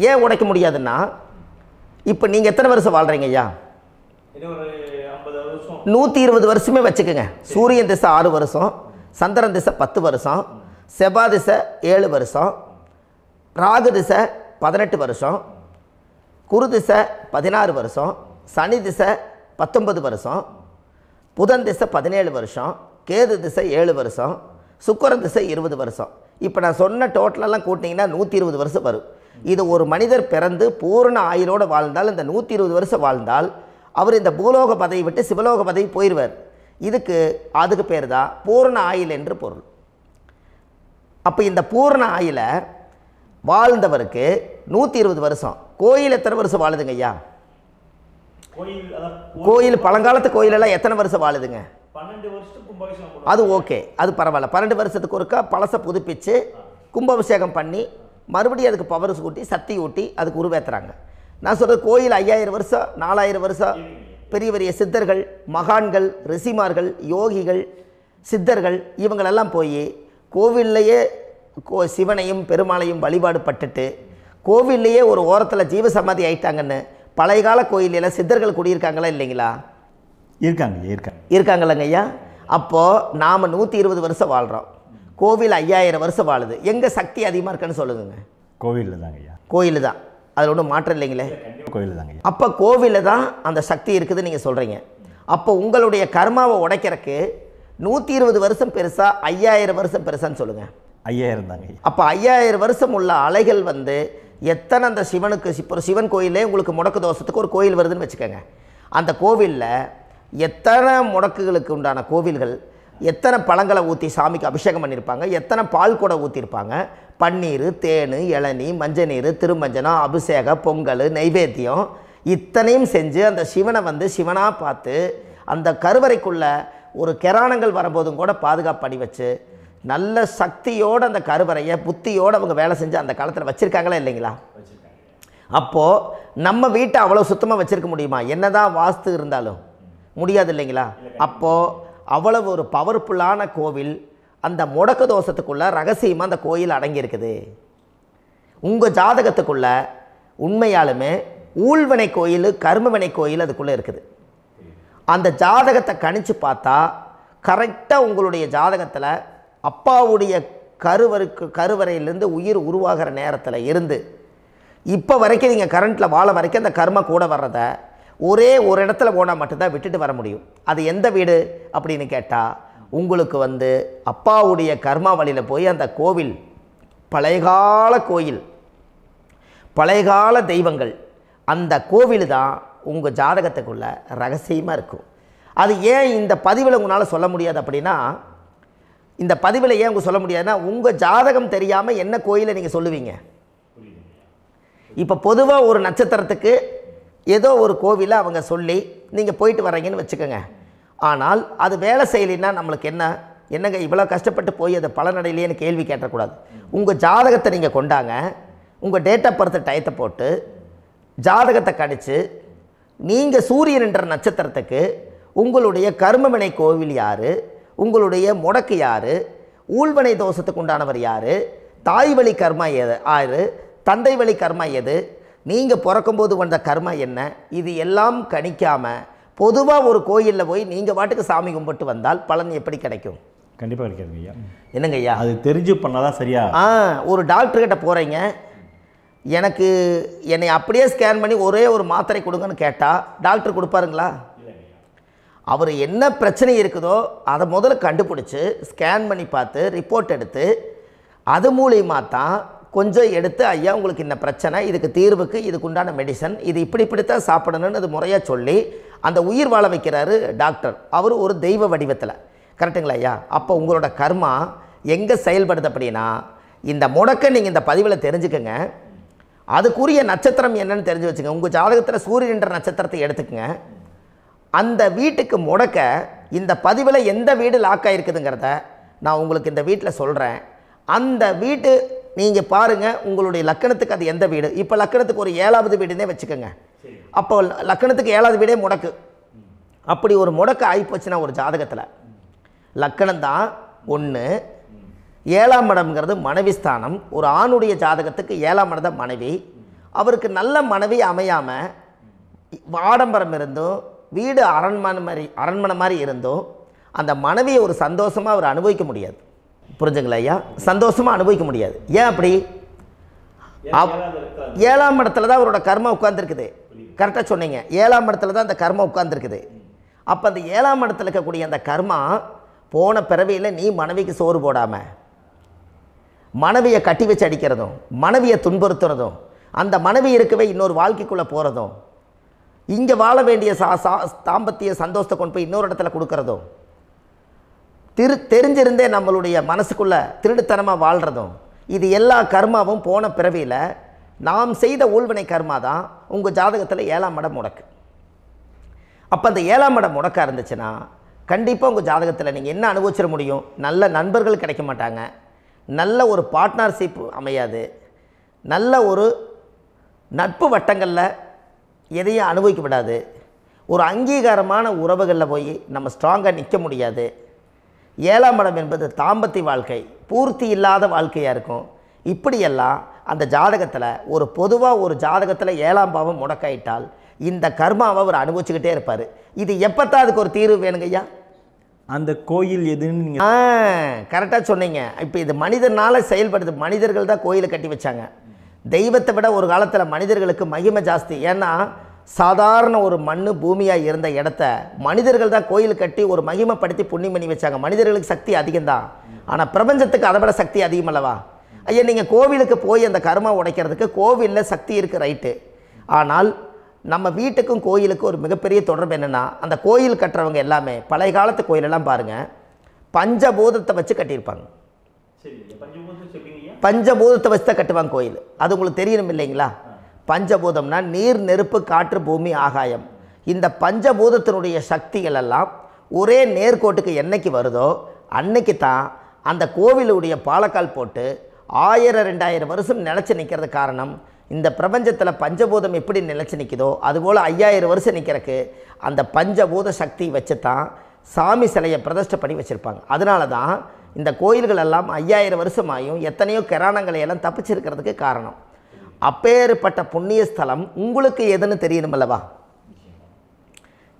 ஏன் உடைக்க முடியாதுன்னா இப்போ நீங்கள் எத்தனை வருஷம் வாழ்கிறீங்க ஐயா? 120 வருஷமே வச்சுக்கோங்க. சூரியன் திசை 6 வருஷம், சந்திரன் திசை 10 வருஷம், செவ்வாய் திசை 7 வருஷம், ராகு திசை 18 வருஷம், குரு திசை 16 வருஷம், சனி திசை 19 வருஷம், புதன் திசை 17 வருஷம், கேது திசை 7 வருஷம், சுக்கிரன் திசை 20 வருஷம். இப்போ நான் சொன்ன டோட்டலெல்லாம் கூட்டிங்கன்னா 120 வருஷம் வரும். இது ஒரு மனிதர் பிறந்து பூரண ஆயுளோடு வாழ்ந்தால் இந்த 120 வருஷம் வாழ்ந்தால் அவர் இந்த பூலோக பதவி விட்டு சிவலோக பதவி போயிடுவார். அதுக்கு பேர் தான் பூரண ஆயுள் என்று பொருள். அப்போ இந்த பூரண ஆயுளை வாழ்ந்தவருக்கு 120 வருஷம். கோயில் எத்தனை வருஷம் வாழுதுங்க ஐயா? கோயில் பழங்காலத்து கோயிலெல்லாம் எத்தனை வருஷம் வாழுதுங்க?
12 வருஷத்துக்கு கும்பாபிஷேகம்.
அது ஓகே, அது பரவாயில்ல. 12 வருஷத்துக்கு ஒருக்கா பழசை புதுப்பிச்சு கும்பாபிஷேகம் பண்ணி மறுபடியும் அதுக்கு பவர் ஊட்டி சக்தி ஊட்டி அதுக்கு உருவேற்றுறாங்க. நான் சொல்கிறது கோயில் 5000 வருஷம் 4000 வருஷம் பெரிய பெரிய சித்தர்கள், மகான்கள், ரிஷிமார்கள், யோகிகள், சித்தர்கள் இவங்களெல்லாம் போய் கோவில்லையே சிவனையும் பெருமாளையும் வழிபாடு பட்டுட்டு கோவில்லையே ஒரு ஓரத்தில் ஜீவசமாதி ஆயிட்டாங்கன்னு பழைய கால கோயிலில் சித்தர்கள் குடியிருக்காங்களா இல்லைங்களா? இருக்காங்கல்லங்க ஐயா. அப்போது நாம் 120 வருஷம் வாழ்கிறோம், கோவில் 5000 வருஷம் வாழுது. எங்கே சக்தி அதிகமாக இருக்குன்னு சொல்லுங்க?
கோவிலில் தாங்க ஐயா.
கோயில் தான், அதில் ஒன்றும் மாற்றம் இல்லைங்களே.
கோவில் தாங்க.
அப்போ கோவிலில் தான் அந்த சக்தி இருக்குதுன்னு நீங்கள் சொல்கிறீங்க. அப்போ உங்களுடைய கர்மாவை உடைக்கிறதுக்கு 120 வருஷம் பெருசா 5000 வருஷம் பெருசான்னு சொல்லுங்கள்?
5000 தாங்க.
அப்போ 5000 வருஷம் உள்ள அலைகள் வந்து எத்தனை அந்த சிவனுக்கு இப்போ சிவன் கோயிலே உங்களுக்கு முடக்கு தோஷத்துக்கு ஒரு கோயில் வருதுன்னு வச்சுக்கோங்க. அந்த கோவிலில் எத்தனை முடக்குகளுக்கு உண்டான கோவில்கள், எத்தனை பழங்களை ஊற்றி சாமிக்கு அபிஷேகம் பண்ணியிருப்பாங்க, எத்தனை பால் கூட ஊற்றிருப்பாங்க, பன்னீர், தேன், இளநீ, மஞ்சள் நீர், திருமஞ்சனம், அபிஷேகம், பொங்கல், நைவேத்தியம் இத்தனையும் செஞ்சு அந்த சிவனை வந்து சிவனாக பார்த்து அந்த கருவறைக்குள்ள ஒரு கிராணங்கள் வரும்போதும் கூட பாதுகாப்பு பண்ணி வச்சு நல்ல சக்தியோடு அந்த கருவறையை புத்தியோடு அவங்க வேலை செஞ்சு அந்த காலத்தில் வச்சுருக்காங்களா இல்லைங்களா? அப்போது நம்ம வீட்டை அவ்வளோ சுத்தமாக வச்சுருக்க முடியுமா? என்ன தான் வாஸ்து இருந்தாலும் முடியாது இல்லைங்களா? அப்போது அவ்வளவு ஒரு பவர்ஃபுல்லான கோவில் அந்த முடக்கு தோஷத்துக்குள்ளே ரகசியமாக அந்த கோயில் அடங்கியிருக்குது. உங்கள் ஜாதகத்துக்குள்ள உண்மையாலுமே ஊழ்வினை கோயில், கர்மவினை கோயில் அதுக்குள்ளே இருக்குது. அந்த ஜாதகத்தை கணிச்சு பார்த்தா கரெக்டாக உங்களுடைய ஜாதகத்தில் அப்பாவுடைய கருவறையிலேருந்து உயிர் உருவாகிற நேரத்தில் இருந்து இப்போ வரைக்கும் நீங்கள் கரண்ட்டில் வாழ வரைக்கும் அந்த கர்ம கூட வர்றத ஒரே ஒரு இடத்துல போனால் மட்டும்தான் விட்டுட்டு வர முடியும். அது எந்த வீடு அப்படின்னு கேட்டால் உங்களுக்கு வந்து அப்பாவுடைய கர்மா வழியில் போய் அந்த கோவில் பழையகால கோயில், பழையகால தெய்வங்கள், அந்த கோவில் தான் உங்கள் ஜாதகத்துக்குள்ள ரகசியமாக இருக்கும். அது ஏன் இந்த பதிவில் உங்களால் சொல்ல முடியாது அப்படின்னா, இந்த பதிவில் ஏன் உங்க சொல்ல முடியாதுன்னா உங்கள் ஜாதகம் தெரியாமல் என்ன கோயிலை நீங்கள் சொல்லுவீங்க? இப்போ பொதுவாக ஒரு நட்சத்திரத்துக்கு ஏதோ ஒரு கோவிலை அவங்க சொல்லி நீங்கள் போயிட்டு வரீங்கன்னு வச்சுக்கோங்க. ஆனால் அது வேலை செய்யலைன்னா நம்மளுக்கு என்னங்க இவ்வளோ கஷ்டப்பட்டு போய் அதை பலனடையிலேன்னு கேள்வி கேட்டக்கூடாது. உங்கள் ஜாதகத்தை நீங்கள் கொண்டாங்க, உங்கள் டேட் ஆஃப் பர்த் டயத்தை போட்டு ஜாதகத்தை கணிச்சு நீங்கள் சூரியன்ன்ற நட்சத்திரத்துக்கு உங்களுடைய கர்மவினை கோவில் யார், உங்களுடைய முடக்கு யார், ஊழ்வினை தோஷத்துக்கு உண்டானவர் யார், தாய் வழி கர்மா யார், தந்தை வழி கர்மா எது, நீங்கள் பிறக்கும்போது வந்த கர்மா என்ன, இது எல்லாம் கணிக்காமல் பொதுவாக ஒரு கோயிலில் போய் நீங்கள் பாட்டுக்கு சாமி கும்பிட்டு வந்தால் பலன் எப்படி கிடைக்கும்?
கண்டிப்பாக கிடைக்காது ஐயா.
என்னங்க ஐயா?
அது தெரிஞ்சு பண்ணாதான் சரியா?
ஒரு டாக்டர்கிட்ட போகிறீங்க, என்னை அப்படியே ஸ்கேன் பண்ணி ஒரே ஒரு மாத்திரை கொடுங்கன்னு கேட்டால் டாக்டர் கொடுப்பாருங்களா? அவர் என்ன பிரச்சனை இருக்குதோ அதை முதல்ல கண்டுபிடிச்சி ஸ்கேன் பண்ணி பார்த்து ரிப்போர்ட் எடுத்து அது மூலியமாக தான் கொஞ்சம் எடுத்து ஐயா உங்களுக்கு இந்த பிரச்சனை, இதுக்கு தீர்வுக்கு இதுக்கு உண்டான மெடிசன், இது இப்படித்தான் சாப்பிடணும்னு அது முறையாக சொல்லி அந்த உயிர் வாழ வைக்கிறாரு டாக்டர். அவர் ஒரு தெய்வ வடிவத்தில். கரெக்டுங்களா ஐயா? அப்போ உங்களோட கர்மா எங்கே செயல்படுது அப்படின்னா இந்த முடக்க நீங்கள் இந்த பதிவில் தெரிஞ்சுக்கங்க. அதுக்குரிய நட்சத்திரம் என்னன்னு தெரிஞ்சு வச்சுங்க. உங்கள் ஜாதகத்தில் சூரியன்ற நட்சத்திரத்தை எடுத்துக்கங்க. அந்த வீட்டுக்கு முடக்க இந்த பதிவில் எந்த வீடு லாக் ஆகிருக்குதுங்கிறத நான் உங்களுக்கு இந்த வீட்டில் சொல்கிறேன். அந்த வீட்டு நீங்கள் பாருங்கள், உங்களுடைய லக்கணத்துக்கு அது எந்த வீடு. இப்போ லக்கணத்துக்கு ஒரு 7வது வீடுன்னே வச்சுக்கோங்க. அப்போ லக்கணத்துக்கு 7வது வீடே முடக்கு. அப்படி ஒரு முடக்கு ஆகிப்போச்சுன்னா ஒரு ஜாதகத்தில் லக்கணம் தான் 1, 7ஆம் இடம்ங்கிறது மனைவி ஸ்தானம். ஒரு ஆணுடைய ஜாதகத்துக்கு 7ஆம் இடம் தான் மனைவி. அவருக்கு நல்ல மனைவி அமையாமல் ஆடம்பரம் இருந்தும் வீடு அரண்மனை மாதிரி இருந்தும் அந்த மனைவியை ஒரு சந்தோஷமாக அவர் அனுபவிக்க முடியாது. புரிஞ்சுங்களா ஐயா? சந்தோஷமாக அனுபவிக்க முடியாது. ஏன் அப்படி? 7ஆம் இடத்துல தான் அவரோட கர்மா உட்கார்ந்துருக்குது. கரெக்டாக சொன்னீங்க. 7ஆம் இடத்துல தான் அந்த கர்மா உட்கார்ந்துருக்குது. அப்போ அந்த 7ஆம் இடத்துல இருக்கக்கூடிய அந்த கர்மா போன பிறவியில் நீ மனைவிக்கு சோறு போடாமல் மனைவியை கட்டி வச்சு அடிக்கிறதும், மனைவியை துன்புறுத்துறதும், அந்த மனைவி இருக்கவே இன்னொரு வாழ்க்கைக்குள்ளே போகிறதும், இங்கே வாழ வேண்டிய தாம்பத்திய சந்தோஷத்தை கொண்டு போய் இன்னொரு இடத்துல கொடுக்கறதும், தெரிஞ்சிருந்தே நம்மளுடைய மனசுக்குள்ளே திருடுத்தனமாக வாழ்கிறதும், இது எல்லா கர்மாவும் போன பிறவியில் நாம் செய்த ஊழ்வினை கர்மா தான் உங்கள் ஜாதகத்தில் 7ஆம் இடம் முடக்கு. அப்போ அந்த 7ஆம் இடம் முடக்காக இருந்துச்சுன்னா கண்டிப்பாக உங்கள் ஜாதகத்தில் நீங்கள் என்ன அனுபவிச்சிட முடியும்? நல்ல நண்பர்கள் கிடைக்க மாட்டாங்க, நல்ல ஒரு பார்ட்னர்ஷிப் அமையாது, நல்ல ஒரு நட்பு வட்டங்களில் எதையும் அனுபவிக்க விடாது, ஒரு அங்கீகாரமான உறவுகளில் போய் நம்ம ஸ்ட்ராங்காக நிற்க முடியாது. 7ஆம் இடம் என்பது தாம்பத்திய வாழ்க்கை, பூர்த்தி இல்லாத வாழ்க்கையாக இருக்கும். இப்படியெல்லாம் அந்த ஜாதகத்தில் ஒரு பொதுவாக ஒரு ஜாதகத்தில் 7ஆம் பாவம் முடக்காயிட்டால் இந்த கர்மாவை அவர் அனுபவிச்சுக்கிட்டே இருப்பார். இது எப்போத்தான் அதுக்கு ஒரு தீர்வு வேணுங்க ஐயா?
அந்த கோயில் எதுன்னு நீங்கள்
கரெக்டாக சொன்னீங்க. இப்போ இது மனிதனால் செயல்படுது. மனிதர்கள் தான் கோயிலை கட்டி வச்சாங்க. தெய்வத்தை விட ஒரு காலத்தில் மனிதர்களுக்கு மகிமை ஜாஸ்தி. ஏன்னா சாதாரண ஒரு மண் பூமியாக இருந்த இடத்த மனிதர்கள் தான் கோயில் கட்டி ஒரு மகிமைப்படுத்தி புண்ணியம் பண்ணி வச்சாங்க. மனிதர்களுக்கு சக்தி அதிகம்தான், ஆனால் பிரபஞ்சத்துக்கு அதை விட சக்தி அதிகமல்லவா? ஐயா, நீங்கள் கோவிலுக்கு போய் அந்த கர்மா உடைக்கிறதுக்கு கோவிலில் சக்தி இருக்குது, ரைட்டு. ஆனால் நம்ம வீட்டுக்கும் கோயிலுக்கும் ஒரு மிகப்பெரிய தொடர்பு என்னென்னா, அந்த கோயில் கட்டுறவங்க எல்லாமே பழைய காலத்து கோயிலெல்லாம் பாருங்கள், பஞ்சபூதத்தை வச்சு கட்டியிருப்பாங்க. பஞ்சபூதத்தை வச்சு தான் கட்டுவாங்க கோயில். அது உங்களுக்கு தெரியணும் இல்லைங்களா? பஞ்சபூதம்னா நீர், நெருப்பு, காற்று, பூமி, ஆகாயம். இந்த பஞ்சபூதத்தினுடைய சக்திகள் எல்லாம் ஒரே நேர்கோட்டுக்கு என்னைக்கு வருதோ அன்னைக்கு தான் அந்த கோவிலுடைய பாலக்கால் போட்டு 1000-2000 வருஷம் நிலச்சி நிற்கிறது. காரணம், இந்த பிரபஞ்சத்தில் பஞ்சபூதம் எப்படி நிலச்சி நிற்குதோ அதுபோல் 5000 வருஷம் நிற்கிறதுக்கு அந்த பஞ்சபூத சக்தி வச்சு தான் சாமி சிலையை பிரதிஷ்டை பண்ணி வச்சுருப்பாங்க. அதனால தான் இந்த கோயில்கள் எல்லாம் 5000 வருஷமாயும் எத்தனையோ கிராணங்களை எல்லாம் தப்பிச்சிருக்கிறதுக்கு காரணம். அப்பேற்பட்ட புண்ணிய ஸ்தலம் உங்களுக்கு எதுன்னு தெரியணுமல்லவா?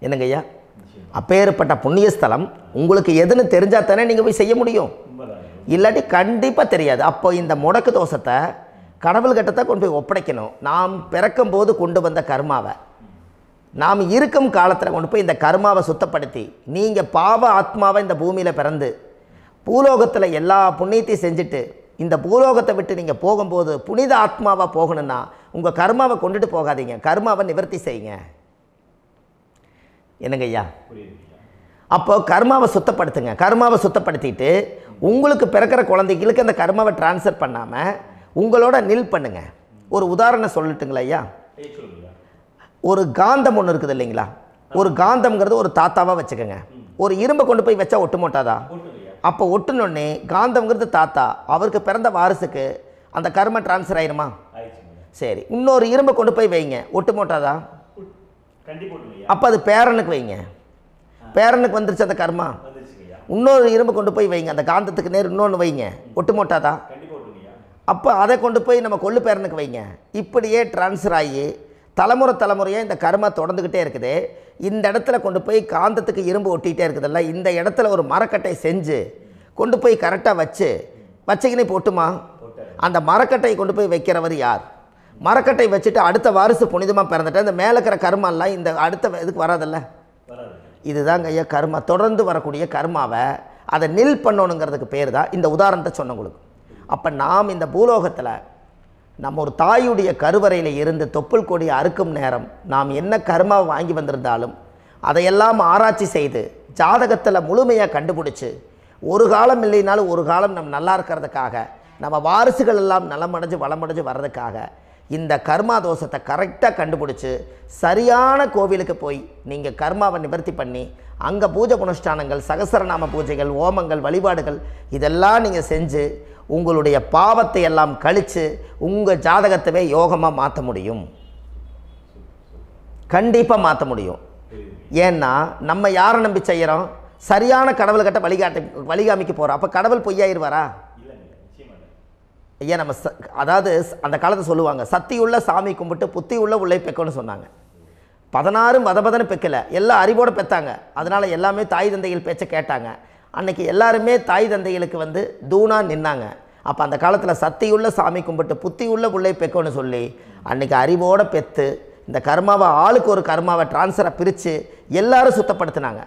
என்னங்க ஐயா? அப்பேற்பட்ட புண்ணிய ஸ்தலம் உங்களுக்கு எதுன்னு தெரிஞ்சால் தானே நீங்கள் போய் செய்ய முடியும், இல்லாட்டி கண்டிப்பாக தெரியாது. அப்போ இந்த முடக்கு தோஷத்தை கடவுள்கிட்ட கொண்டு போய் ஒப்படைக்கணும். நாம் பிறக்கும் போது கொண்டு வந்த கர்மாவை நாம் இருக்கும் காலத்தில் கொண்டு போய் இந்த கர்மாவை சுத்தப்படுத்தி, நீங்கள் பாவ ஆத்மாவை இந்த பூமியில் பிறந்து பூலோகத்தில் எல்லா புண்ணியத்தையும் செஞ்சுட்டு இந்த பூலோகத்தை விட்டு நீங்கள் போகும்போது புனித ஆத்மாவாக போகணுன்னா உங்கள் கர்மாவை கொண்டுட்டு போகாதீங்க, கர்மாவை நிவர்த்தி செய்யுங்க. என்னங்க ஐயா? அப்போ கர்மாவை சுத்தப்படுத்துங்க. கர்மாவை சுத்தப்படுத்திட்டு உங்களுக்கு பிறக்கிற குழந்தைகளுக்கு அந்த கர்மாவை டிரான்ஸ்ஃபர் பண்ணாமல் உங்களோட நில் பண்ணுங்க. ஒரு உதாரணம் சொல்லட்டுங்களா ஐயா? ஒரு காந்தம் ஒன்று இருக்குது இல்லைங்களா? ஒரு காந்தம்ங்கிறது ஒரு தாத்தாவாக வச்சுக்கோங்க. ஒரு இரும்பை கொண்டு போய் வச்சா ஒட்டு மாட்டாதா? அப்போ ஒட்டுனோடனே காந்தம்ங்கிறது தாத்தா, அவருக்கு பிறந்த வாரிசுக்கு அந்த கர்ம டிரான்ஸ்ஃபர் ஆயிருமா? சரி, இன்னொரு இரும்பை கொண்டு போய் வைங்க, ஒட்டு மாட்டாதா? அப்போ அது பேரனுக்கு வைங்க, பேரனுக்கு வந்துருச்சு அந்த கர்மா. இன்னொரு இரும்பு கொண்டு போய் வைங்க, அந்த காந்தத்துக்கு நேர் இன்னொன்று வைங்க, ஒட்டு மாட்டாதா? அப்போ அதை கொண்டு போய் நம்ம கொள்ளு பேரனுக்கு வைங்க. இப்படியே டிரான்ஸ்ஃபர் ஆகி தலைமுறையாக இந்த கர்மா தொடர்ந்துக்கிட்டே இருக்குது. இந்த இடத்துல கொண்டு போய் காந்தத்துக்கு இரும்பு ஒட்டிகிட்டே இருக்குதுல்ல, இந்த இடத்துல ஒரு மரக்கட்டை செஞ்சு கொண்டு போய் கரெக்டாக வச்சுக்கினே போட்டுமா? அந்த மரக்கட்டையை கொண்டு போய் வைக்கிறவர் யார்? மரக்கட்டை வச்சுட்டு அடுத்த வாரிசு புனிதமாக பிறந்துட்டு இந்த மேலே இருக்கிற கர்மாலாம் இந்த அடுத்த இதுக்கு வராதில்ல. இதுதாங்க ஐயா கர்மா. தொடர்ந்து வரக்கூடிய கர்மாவை அதை நில் பண்ணணுங்கிறதுக்கு பேர் தான் இந்த உதாரணத்தை சொன்னவங்களுக்கு. அப்போ நாம் இந்த பூலோகத்தில் நம்ம ஒரு தாயுடைய கருவறையில் இருந்து தொப்புள் கொடி அறுக்கும் நேரம் நாம் என்ன கர்மாவை வாங்கி வந்திருந்தாலும் அதையெல்லாம் ஆராய்ச்சி செய்து ஜாதகத்தில் முழுமையாக கண்டுபிடிச்சி ஒரு காலம் இல்லைனாலும் ஒரு காலம் நம்ம நல்லா இருக்கிறதுக்காக, நம்ம வாரிசுகள் எல்லாம் நலமடைஞ்சு வளமடைஞ்சு வர்றதுக்காக இந்த கர்மா தோஷத்தை கரெக்டாக கண்டுபிடிச்சி சரியான கோவிலுக்கு போய் நீங்கள் கர்மாவை நிவர்த்தி பண்ணி அங்கே பூஜை புனஸ்தானங்கள், சகசரநாம பூஜைகள், ஓமங்கள், வழிபாடுகள் இதெல்லாம் நீங்கள் செஞ்சு உங்களுடைய பாவத்தை எல்லாம் கழித்து உங்கள் ஜாதகத்தவே யோகமாக மாற்ற முடியும். கண்டிப்பாக மாற்ற முடியும். ஏன்னா நம்ம யாரை நம்பி செய்கிறோம்? சரியான கடவுள்கிட்ட வழிகாமிக்க போகிறோம். அப்போ கடவுள் பொய்யாயிருவாரா? ஐயா, நம்ம அதாவது அந்த காலத்தை சொல்லுவாங்க, சத்தியுள்ள சாமி கும்பிட்டு புத்தி உள்ள உள்ளே பெக்கணும்னு சொன்னாங்க. 16 வதபதன்னு பெக்கலை, எல்லாம் அறிவோடு பெற்றாங்க. அதனால் எல்லாமே தாய் தந்தைகள் பேச்சை கேட்டாங்க. அன்றைக்கி எல்லாருமே தாய் தந்தைகளுக்கு தூணாக நின்னாங்க. அப்போ அந்த காலத்தில் சத்தியுள்ள சாமி கும்பிட்டு புத்தி உள்ள உள்ளே பெக்கணும்னு சொல்லி அன்றைக்கி அறிவோடு பெற்று இந்த கர்மாவை ஆளுக்கு ஒரு கர்மாவை டிரான்ஸ்ஃபரை பிரித்து எல்லாரும் சுத்தப்படுத்தினாங்க.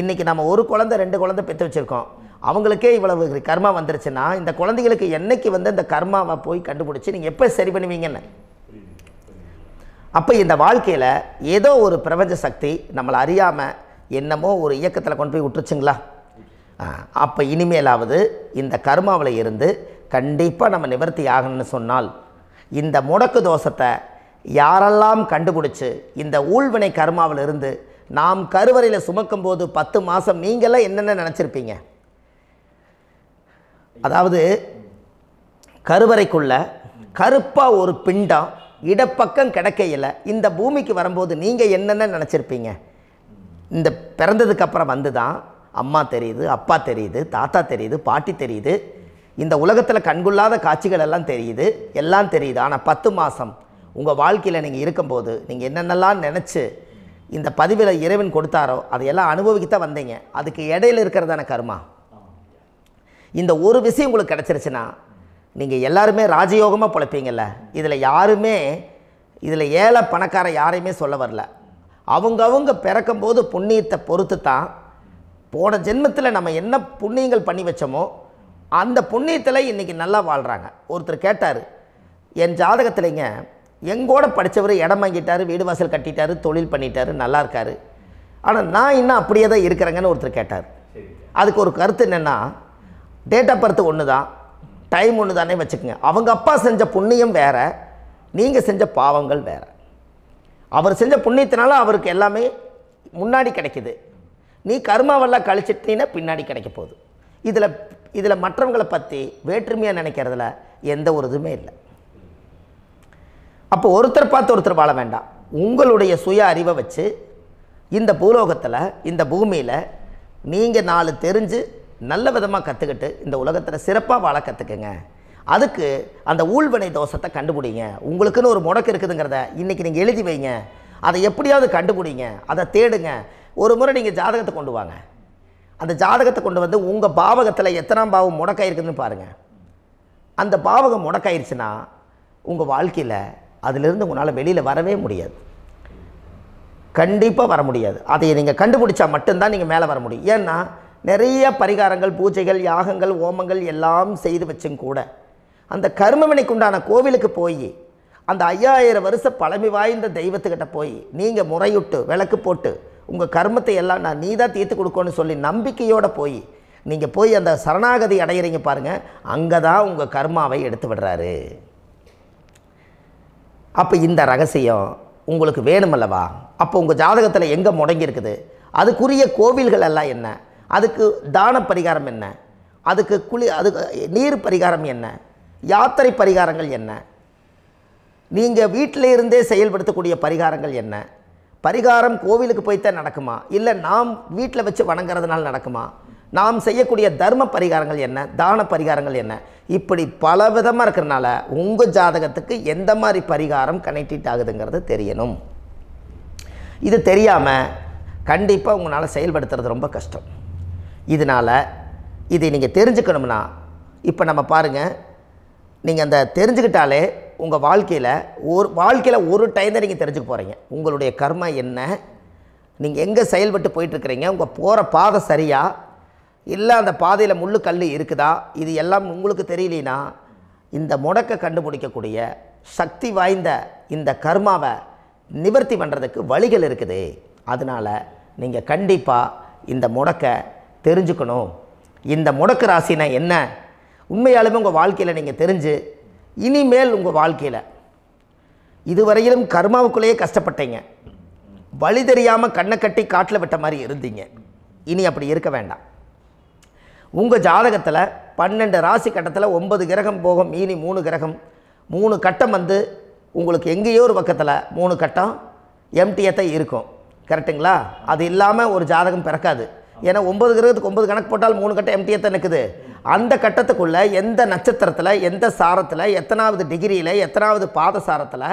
இன்றைக்கி நம்ம ஒரு குழந்தை 2 குழந்தை பெற்று வச்சுருக்கோம். அவங்களுக்கே இவ்வளவு கர்மா வந்துருச்சுன்னா இந்த குழந்தைகளுக்கு என்னைக்கு இந்த கர்மாவை போய் கண்டுபிடிச்சி நீங்கள் எப்போ சரி பண்ணுவீங்கன்னு. அப்போ இந்த வாழ்க்கையில் ஏதோ ஒரு பிரபஞ்ச சக்தி நம்மளை அறியாமல் என்னமோ ஒரு இயக்கத்தில் கொண்டு போய் விட்டுருச்சுங்களா? அப்போ இனிமேலாவது இந்த கர்மாவில் இருந்து கண்டிப்பாக நம்ம நிவர்த்தி ஆகணும்னு சொன்னால் இந்த முடக்கு தோஷத்தை யாரெல்லாம் கண்டுபிடிச்சி இந்த ஊழ்வினை கர்மாவில் இருந்து நாம் கருவறையில் சுமக்கும் போது 10 மாதம் நீங்களாம் என்னென்ன நினச்சிருப்பீங்க? அதாவது கருவறைக்குள்ள கருப்பாக ஒரு பிண்டம் இடப்பக்கம் கிடக்கையில் இந்த பூமிக்கு வரும்போது நீங்கள் என்னென்ன நினச்சிருப்பீங்க? இந்த பிறந்ததுக்கு அப்புறம் வந்து தான் அம்மா தெரியுது, அப்பா தெரியுது, தாத்தா தெரியுது, பாட்டி தெரியுது, இந்த உலகத்தில் கண்கொள்ளாத காட்சிகள் எல்லாம் தெரியுது, எல்லாம் தெரியுது. ஆனால் 10 மாதம் உங்கள் வாழ்க்கையில் நீங்கள் இருக்கும்போது நீங்கள் என்னென்னலாம் நினச்சி இந்த பதிவில் இறைவன் கொடுத்தாரோ அதையெல்லாம் அனுபவிக்கத்தான் வந்தீங்க. அதுக்கு இடையில இருக்கிறதான கர்மா. இந்த ஒரு விஷயம் உங்களுக்கு கிடச்சிருச்சுன்னா நீங்கள் எல்லாருமே ராஜயோகமாக பிழைப்பீங்கள்ல. இதில் ஏழை பணக்கார யாரையுமே சொல்ல வரல. அவங்கவுங்க பிறக்கும்போது புண்ணியத்தை பொறுத்து தான் போன ஜென்மத்தில் நம்ம என்ன புண்ணியங்கள் பண்ணி வச்சோமோ அந்த புண்ணியத்தில் இன்றைக்கி நல்லா வாழ்கிறாங்க. ஒருத்தர் கேட்டார், என் ஜாதகத்தில்ங்க எங்கூட படித்தவர் இடம் வாங்கிட்டார், வீடு வாசல் கட்டிட்டார், தொழில் பண்ணிட்டார், நல்லா இருக்கார், ஆனால் நான் இன்னும் அப்படியே தான் இருக்கிறேங்கன்னு ஒருத்தர் கேட்டார். அதுக்கு ஒரு கருத்து என்னென்னா, டேட் ஆஃப் பர்த் ஒன்று தான், டைம் ஒன்று தானே வச்சுக்கோங்க. அவங்க அப்பா செஞ்ச புண்ணியம் வேறு, நீங்கள் செஞ்ச பாவங்கள் வேறு. அவர் செஞ்ச புண்ணியத்தினால அவருக்கு எல்லாமே முன்னாடி கிடைக்குது. நீ கர்மாவெல்லாம் கழிச்சிட்டினா பின்னாடி கிடைக்க போகுது. இதில் மற்றவங்களை பற்றி வேற்றுமையாக நினைக்கிறதுல எந்த ஒரு இதுவுமே இல்லை. அப்போ ஒருத்தர் பார்த்து ஒருத்தர் வாழ வேண்டாம். உங்களுடைய சுய அறிவை வச்சு இந்த பூலோகத்தில் இந்த பூமியில் நீங்கள் 4 தெரிஞ்சு நல்ல விதமாக கற்றுக்கிட்டு இந்த உலகத்தில் சிறப்பாக வாழ கற்றுக்குங்க. அதுக்கு அந்த ஊழ்வினை தோஷத்தை கண்டுபிடிங்க. உங்களுக்குன்னு ஒரு முடக்கு இருக்குதுங்கிறத இன்றைக்கி நீங்கள் எழுதி வைங்க. அதை எப்படியாவது கண்டுபிடிங்க, அதை தேடுங்க. ஒரு முறை நீங்கள் ஜாதகத்தை கொண்டு வாங்க. அந்த ஜாதகத்தை கொண்டு வந்து உங்கள் பாவகத்தில் எத்தனாம் பாவம் முடக்காயிருக்குதுன்னு பாருங்கள். அந்த பாவகம் முடக்காயிருச்சுன்னா உங்கள் வாழ்க்கையில் அதிலிருந்து உங்களால் வெளியில் வரவே முடியாது. கண்டிப்பாக வர முடியாது. அதை நீங்கள் கண்டுபிடிச்சா மட்டும்தான் நீங்கள் மேலே வர முடியும். ஏன்னா நிறைய பரிகாரங்கள், பூஜைகள், யாகங்கள், ஓமங்கள் எல்லாம் செய்து வச்சும் கூட அந்த கர்மவினைக்கு உண்டான கோவிலுக்கு போய் அந்த 5000 வருஷ பழமை வாய்ந்த தெய்வத்துக்கிட்ட போய் நீங்கள் முறையிட்டு விளக்கு போட்டு உங்கள் கர்மத்தை எல்லாம் நான் நீ தான் தீர்த்து கொடுக்கணும்னு சொல்லி நம்பிக்கையோடு போய் நீங்கள் போய் அந்த சரணாகதி அடையிறீங்க பாருங்கள், அங்கே தான் உங்கள் கர்மாவை எடுத்து விடுறாரு. அப்போ இந்த ரகசியம் உங்களுக்கு வேணுமல்லவா? அப்போ உங்கள் ஜாதகத்தில் எங்கே முடங்கி இருக்குது, அதுக்குரிய கோவில்கள் எல்லாம் என்ன, அதுக்கு தான பரிகாரம் என்ன, அதுக்கு நீர் பரிகாரம் என்ன, யாத்திரை பரிகாரங்கள் என்ன, நீங்கள் வீட்டில் இருந்தே செயல்படுத்தக்கூடிய பரிகாரங்கள் என்ன, பரிகாரம் கோவிலுக்கு போய்த்தான் நடக்குமா, இல்லை நாம் வீட்டில் வச்சு வணங்குறதுனால நடக்குமா, நாம் செய்யக்கூடிய தர்ம பரிகாரங்கள் என்ன, தான பரிகாரங்கள் என்ன, இப்படி பல விதமாக இருக்கிறனால உங்கள் ஜாதகத்துக்கு எந்த மாதிரி பரிகாரம் கனெக்ட் ஆகுதுங்கிறது தெரியணும். இது தெரியாமல் கண்டிப்பாக உங்களால் செயல்படுத்துறது ரொம்ப கஷ்டம். இதனால் இதை நீங்கள் தெரிஞ்சுக்கணும்னா இப்போ நம்ம பாருங்கள், நீங்கள் அந்த தெரிஞ்சுக்கிட்டாலே உங்கள் வாழ்க்கையில் ஒரு டைம் தான் நீங்கள் தெரிஞ்சுக்க போகிறீங்க. உங்களுடைய கர்மா என்ன, நீங்கள் எங்கே செயல்பட்டு போயிட்டுருக்கிறீங்க, உங்கள் போகிற பாதை சரியா இல்லை அந்த பாதையில் முள்ளு கல் இருக்குதா, இது எல்லாம் உங்களுக்கு தெரியலனா இந்த முடக்கை கண்டுபிடிக்கக்கூடிய சக்தி வாய்ந்த இந்த கர்மாவை நிவர்த்தி பண்ணுறதுக்கு வழிகள் இருக்குது. அதனால் நீங்கள் கண்டிப்பாக இந்த முடக்கை தெரிஞ்சுக்கணும். இந்த முடக்கு ராசினா என்ன, உண்மையாலுமே உங்கள் வாழ்க்கையில் நீங்கள் தெரிஞ்சு இனிமேல் உங்கள் வாழ்க்கையில் இதுவரையிலும் கர்மாவுக்குள்ளேயே கஷ்டப்பட்டீங்க, வழி தெரியாமல் கண்ணை கட்டி காட்டில் விட்ட மாதிரி இருந்தீங்க, இனி அப்படி இருக்க வேண்டாம். உங்கள் ஜாதகத்தில் 12 ராசி கட்டத்தில் 9 கிரகம் போகும், மீனி 3 கிரகம், 3 கட்டம் வந்து உங்களுக்கு எங்கேயோ ஒரு பக்கத்தில் 3 கட்டம் எம்டியாக தான் இருக்கும். கரெக்டுங்களா? அது இல்லாமல் ஒரு ஜாதகம் பிறக்காது. ஏன்னா 9 கிரகத்துக்கு 9 கணக்கு போட்டால் 3 கட்டம் எம்டியாக தான் நிற்குது. அந்த கட்டத்துக்குள்ளே எந்த நட்சத்திரத்தில், எந்த சாரத்தில், எத்தனாவது டிகிரியில், எத்தனாவது பாத சாரத்தில்,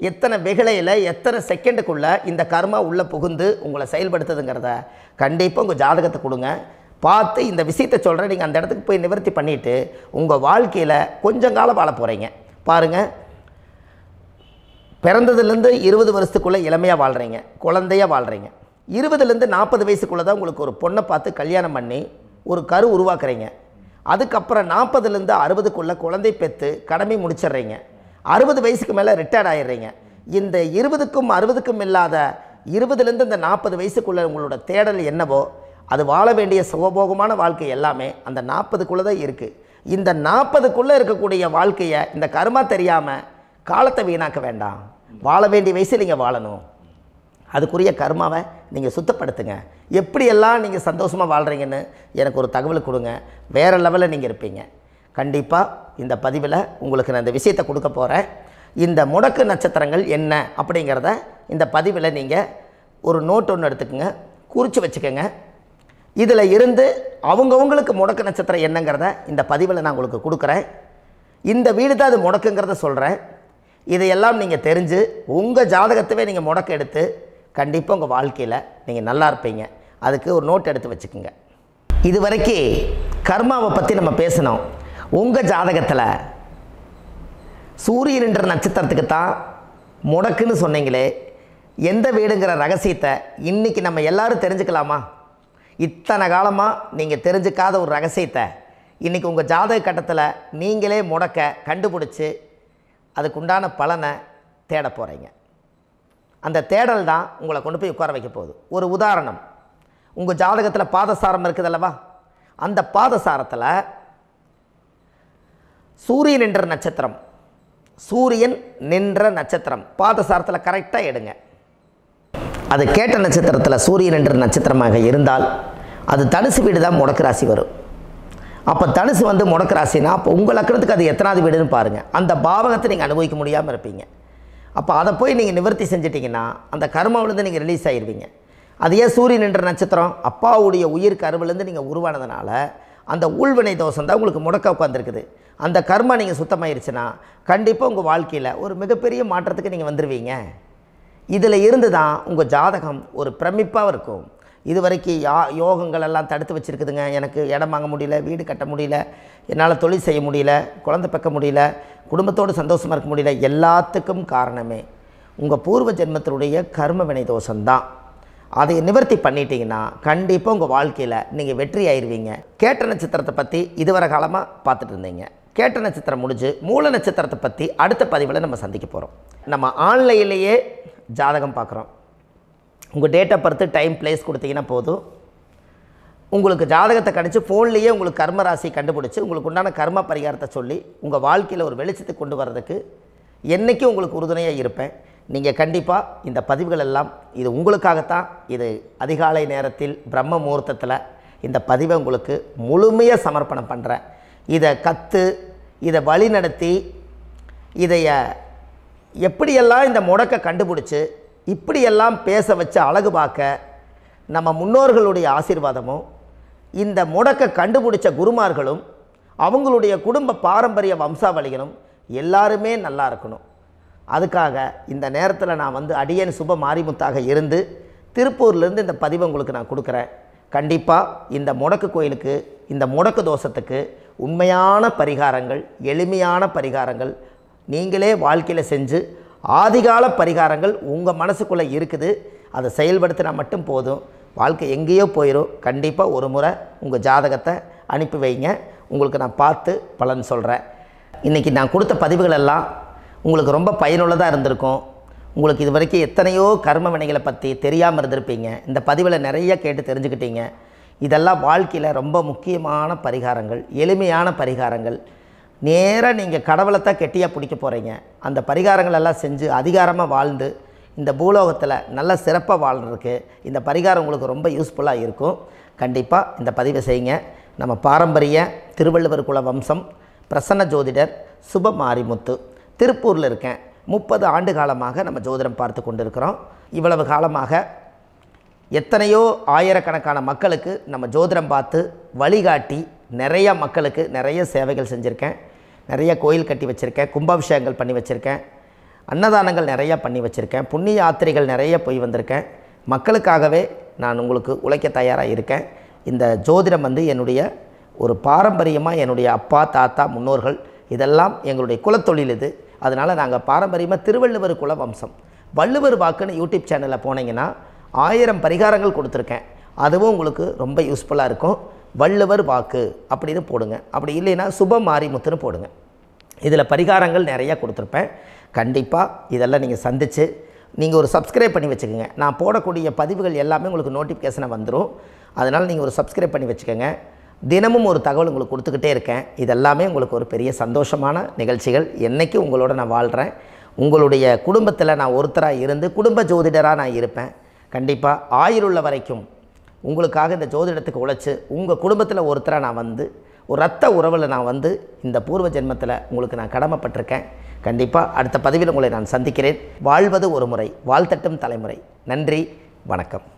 எத்தனை வெகுளையில், எத்தனை செகண்டுக்குள்ளே இந்த கர்மா உள்ளே புகுந்து உங்களை செயல்படுத்துதுங்கிறத கண்டிப்பாக உங்கள் ஜாதகத்தை கொடுங்க, பார்த்து இந்த விஷயத்தை சொல்கிறேன். நீங்கள் அந்த இடத்துக்கு போய் நிவர்த்தி பண்ணிவிட்டு உங்கள் வாழ்க்கையில் கொஞ்சம் காலம் வாழ போகிறீங்க. பாருங்கள், பிறந்ததுலேருந்து 20 வருஷத்துக்குள்ளே இளமையாக வாழ்கிறீங்க, குழந்தையாக வாழ்கிறீங்க. 20லேருந்து 40 வயசுக்குள்ளே தான் உங்களுக்கு ஒரு பொண்ணை பார்த்து கல்யாணம் பண்ணி ஒரு கரு உருவாக்குறீங்க. அதுக்கப்புறம் 40லேருந்து 60க்குள்ளே குழந்தை பெற்று கடமை முடிச்சிடுறீங்க. 60 வயசுக்கு மேலே ரிட்டையர்ட் ஆகிடுறீங்க. இந்த 20க்கும் 60க்கும் இல்லாத 20லேருந்து இந்த 40 வயசுக்குள்ளே உங்களோட தேடல் என்னவோ அது வாழ வேண்டிய சுகபோகமான வாழ்க்கை எல்லாமே அந்த 40க்குள்ளே தான் இருக்குது. இந்த 40க்குள்ளே இருக்கக்கூடிய வாழ்க்கையை இந்த கர்மா தெரியாமல் காலத்தை வீணாக்க வேண்டாம். வாழ வேண்டிய வயசில் நீங்கள் வாழணும். அதுக்குரிய கர்மாவை நீங்கள் சுத்தப்படுத்துங்க. எப்படியெல்லாம் நீங்கள் சந்தோஷமாக வாழ்கிறீங்கன்னு எனக்கு ஒரு தகவல் கொடுங்க. வேறு லெவலில் நீங்கள் இருப்பீங்க. கண்டிப்பாக இந்த பதிவில் உங்களுக்கு நான் இந்த விஷயத்தை கொடுக்க போகிறேன். இந்த முடக்கு நட்சத்திரங்கள் என்ன அப்படிங்கிறத இந்த பதிவில் நீங்கள் ஒரு நோட் ஒன்று எடுத்துக்கோங்க, குறித்து வச்சுக்கோங்க. இதில் இருந்து அவங்கவுங்களுக்கு முடக்கு நட்சத்திரம் என்னங்கிறத இந்த பதிவில் நான் உங்களுக்கு கொடுக்குறேன். இந்த வீடு தான் அது முடக்குங்கிறத சொல்கிறேன். இதையெல்லாம் நீங்கள் தெரிஞ்சு உங்கள் ஜாதகத்தவே நீங்கள் முடக்கு எடுத்து கண்டிப்பாக உங்கள் வாழ்க்கையில் நீங்கள் நல்லா இருப்பீங்க. அதுக்கு ஒரு நோட் எடுத்து வச்சுக்கோங்க. இது வரைக்கும் கர்மாவை பற்றி நம்ம பேசினோம். உங்கள் ஜாதகத்தில் சூரியன் என்ற நட்சத்திரத்துக்கு தான் முடக்குன்னு சொன்னீங்களே, எந்த வீடுங்கிற ரகசியத்தை இன்றைக்கி நம்ம எல்லோரும் தெரிஞ்சுக்கலாமா? இத்தனை காலமாக நீங்கள் தெரிஞ்சுக்காத ஒரு ரகசியத்தை இன்றைக்கி உங்கள் ஜாதக கட்டத்தில் நீங்களே முடக்க கண்டுபிடிச்சி அதுக்குண்டான பலனை தேட போகிறீங்க. அந்த தேடல் தான் உங்களை கொண்டு போய் உட்கார வைக்க போகுது. ஒரு உதாரணம், உங்கள் ஜாதகத்தில் பாதசாரம் இருக்குது அல்லவா? அந்த பாதசாரத்தில் சூரியன் என்ற நட்சத்திரம், சூரியன் நின்ற நட்சத்திரம் பாதசாரத்தில் கரெக்டாக எடுங்க. அது கேட்ட நட்சத்திரத்தில் சூரியன் என்ற நட்சத்திரமாக இருந்தால் அது தனுசு வீடு தான் முடக்கு ராசி வரும். அப்போ தனுசு வந்து முடக்கு ராசினா அப்போ உங்கள் லக்னத்துக்கு அது எத்தனாவது வீடுன்னு பாருங்கள். அந்த பாவகத்தை நீங்கள் அனுபவிக்க முடியாமல் இருப்பீங்க. அப்போ அதை போய் நீங்கள் நிவர்த்தி செஞ்சிட்டிங்கன்னா அந்த கர்மாவிலேருந்து நீங்கள் ரிலீஸ் ஆகிடுவீங்க. அது ஏன் சூரியன் என்ற நட்சத்திரம் அப்பாவுடைய உயிர் கருவிலேருந்து நீங்கள் உருவானதுனால அந்த ஊழ்வினை தோஷம் தான் உங்களுக்கு முடக்க உட்காந்துருக்குது. அந்த கர்மா நீங்கள் சுத்தமாயிருச்சுன்னா கண்டிப்பாக உங்கள் வாழ்க்கையில் ஒரு மிகப்பெரிய மாற்றத்துக்கு நீங்கள் வந்துடுவீங்க. இதில் இருந்து தான் உங்கள் ஜாதகம் ஒரு பிரமிப்பாக இருக்கும். இது வரைக்கும் யோகங்கள் எல்லாம் தடுத்து வச்சுருக்குதுங்க. எனக்கு இடம் வாங்க முடியல, வீடு கட்ட முடியல, என்னால் தொழில் செய்ய முடியல, குழந்தை பெக்க முடியல, குடும்பத்தோடு சந்தோஷமாக இருக்க முடியல. எல்லாத்துக்கும் காரணமே உங்கள் பூர்வ ஜென்மத்தினுடைய கர்ம வினை தோஷம்தான். அதை நிவர்த்தி பண்ணிட்டீங்கன்னா கண்டிப்பாக உங்கள் வாழ்க்கையில் நீங்கள் வெற்றி ஆயிடுவீங்க. கேட்ட நட்சத்திரத்தை பற்றி இதுவரை காலமாக பார்த்துட்டு இருந்தீங்க. கேட்ட நட்சத்திரம் முடிஞ்சு மூல நட்சத்திரத்தை பற்றி அடுத்த பதிவில் நம்ம சந்திக்க போகிறோம். நம்ம ஆன்லைன்லேயே ஜாதகம் பார்க்குறோம். உங்கள் date of birth, time, place கொடுத்தீங்கன்னா போதும். உங்களுக்கு ஜாதகத்தை கணிச்சு ஃபோன்லேயே உங்களுக்கு கர்ம ராசி கண்டுபிடிச்சி உங்களுக்கு உண்டான கர்ம பரிகாரத்தை சொல்லி உங்கள் வாழ்க்கையில் ஒரு வெளிச்சத்தை கொண்டு வர்றதுக்கு என்றைக்கும் உங்களுக்கு உறுதுணையாக இருப்பேன். நீங்கள் கண்டிப்பாக இந்த பதிவுகள் எல்லாம் இது உங்களுக்காகத்தான். இது அதிகாலை நேரத்தில் பிரம்ம முகூர்த்தத்தில் இந்த பதிவை உங்களுக்கு முழுமையாக சமர்ப்பணம் பண்ணுறேன். இதை கற்று இதை வழி நடத்தி இதைய எப்படியெல்லாம் இந்த முடக்க கண்டுபிடிச்சி இப்படியெல்லாம் பேச வச்சு அழகு பார்க்க நம்ம முன்னோர்களுடைய ஆசீர்வாதமும் இந்த முடக்க கண்டுபிடிச்ச குருமார்களும் அவங்களுடைய குடும்ப பாரம்பரிய வம்சாவளிகளும் எல்லாருமே நல்லா இருக்கணும். அதுக்காக இந்த நேரத்தில் நான் வந்து அடியேன் சுப மாரிமுத்தாக இருந்து திருப்பூர்லேருந்து இந்த பதிவை உங்களுக்கு நான் கொடுக்குறேன். கண்டிப்பாக இந்த முடக்கு கோயிலுக்கு, இந்த முடக்கு தோஷத்துக்கு உண்மையான பரிகாரங்கள், எளிமையான பரிகாரங்கள் நீங்களே வாழ்க்கையில் செஞ்சு ஆதிகால பரிகாரங்கள் உங்கள் மனசுக்குள்ளே இருக்குது. அதை செயல்படுத்தினா மட்டும் போதும், வாழ்க்கை எங்கேயோ போயிடும். கண்டிப்பாக ஒரு முறை உங்கள் ஜாதகத்தை அனுப்பி வைங்க, உங்களுக்கு நான் பார்த்து பலன் சொல்கிறேன். இன்றைக்கி நான் கொடுத்த பதிவுகள் எல்லாம் உங்களுக்கு ரொம்ப பயனுள்ளதாக இருந்திருக்கும். உங்களுக்கு இது வரைக்கும் எத்தனையோ கர்ம வினைகளை பற்றி தெரியாமல் இருந்திருப்பீங்க. இந்த பதிவில் நிறைய கேட்டு தெரிஞ்சுக்கிட்டீங்க. இதெல்லாம் வாழ்க்கையில் ரொம்ப முக்கியமான பரிகாரங்கள், எளிமையான பரிகாரங்கள். நேராக நீங்கள் கடவுளை தான் கெட்டியாக பிடிக்க போகிறீங்க. அந்த பரிகாரங்கள் எல்லாம் செஞ்சு அதிகாரமாக வாழ்ந்து இந்த பூலோகத்தில் நல்ல சிறப்பாக வாழ்கிறதுக்கு இந்த பரிகாரம் உங்களுக்கு ரொம்ப யூஸ்ஃபுல்லாக இருக்கும். கண்டிப்பாக இந்த பதிவை செய்யுங்க. நம்ம பாரம்பரிய திருவள்ளுவர் குல வம்சம், பிரசன்ன ஜோதிடர் சுப மாரிமுத்து, திருப்பூரில் இருக்கேன். 30 ஆண்டு காலமாக நம்ம ஜோதிடம் பார்த்து கொண்டு இருக்கிறோம். இவ்வளவு காலமாக எத்தனையோ ஆயிரக்கணக்கான மக்களுக்கு நம்ம ஜோதிடம் பார்த்து வழிகாட்டி நிறைய மக்களுக்கு நிறைய சேவைகள் செஞ்சுருக்கேன். நிறைய கோயில் கட்டி வச்சுருக்கேன், கும்பாபிஷேகங்கள் பண்ணி வச்சுருக்கேன், அன்னதானங்கள் நிறையா பண்ணி வச்சுருக்கேன், புண்ணிய யாத்திரைகள் நிறைய போய் வந்திருக்கேன். மக்களுக்காகவே நான் உங்களுக்கு உழைக்க தயாராக இருக்கேன். இந்த ஜோதிடம் வந்து என்னுடைய ஒரு பாரம்பரியமாக என்னுடைய அப்பா, தாத்தா, முன்னோர்கள் இதெல்லாம் எங்களுடைய குலத்தொழில் இது. அதனால் நாங்கள் பாரம்பரியமாக திருவள்ளுவர் குல வம்சம். வள்ளுவர் வாக்குன்னு யூடியூப் சேனலில் போனீங்கன்னா 1000 பரிகாரங்கள் கொடுத்துருக்கேன். அதுவும் உங்களுக்கு ரொம்ப யூஸ்ஃபுல்லாக இருக்கும். வள்ளுவர் வாக்கு அப்படின்னு போடுங்க. அப்படி இல்லைன்னா சுப மாரிமுத்துன்னு போடுங்க. இதில் பரிகாரங்கள் நிறையா கொடுத்துருப்பேன். கண்டிப்பாக இதெல்லாம் நீங்கள் சந்தித்து நீங்கள் ஒரு சப்ஸ்கிரைப் பண்ணி வச்சுக்கோங்க. நான் போடக்கூடிய பதிவுகள் எல்லாமே உங்களுக்கு நோட்டிஃபிகேஷனை வந்துடும். அதனால் நீங்கள் ஒரு சப்ஸ்கிரைப் பண்ணி வச்சுக்கோங்க. தினமும் ஒரு தகவல் உங்களுக்கு கொடுத்துக்கிட்டே இருக்கேன். இதெல்லாமே உங்களுக்கு ஒரு பெரிய சந்தோஷமான நிகழ்ச்சிகள். என்றைக்கும் உங்களோட நான் வாழ்கிறேன். உங்களுடைய குடும்பத்தில் நான் ஒருத்தராக இருந்து குடும்ப ஜோதிடராக நான் இருப்பேன். கண்டிப்பாக ஆயுளுள்ள வரைக்கும் உங்களுக்காக இந்த ஜோதிடத்துக்கு உழைச்சி உங்கள் குடும்பத்தில் ஒருத்தரை நான் வந்து ஒரு ரத்த உறவில் நான் வந்து இந்த பூர்வ ஜென்மத்தில் உங்களுக்கு நான் கடமைப்பட்டிருக்கேன். கண்டிப்பாக அடுத்த பதிவில் உங்களை நான் சந்திக்கிறேன். வாழ்வது ஒரு முறை, வாழ்த்தட்டும் தலைமுறை. நன்றி, வணக்கம்.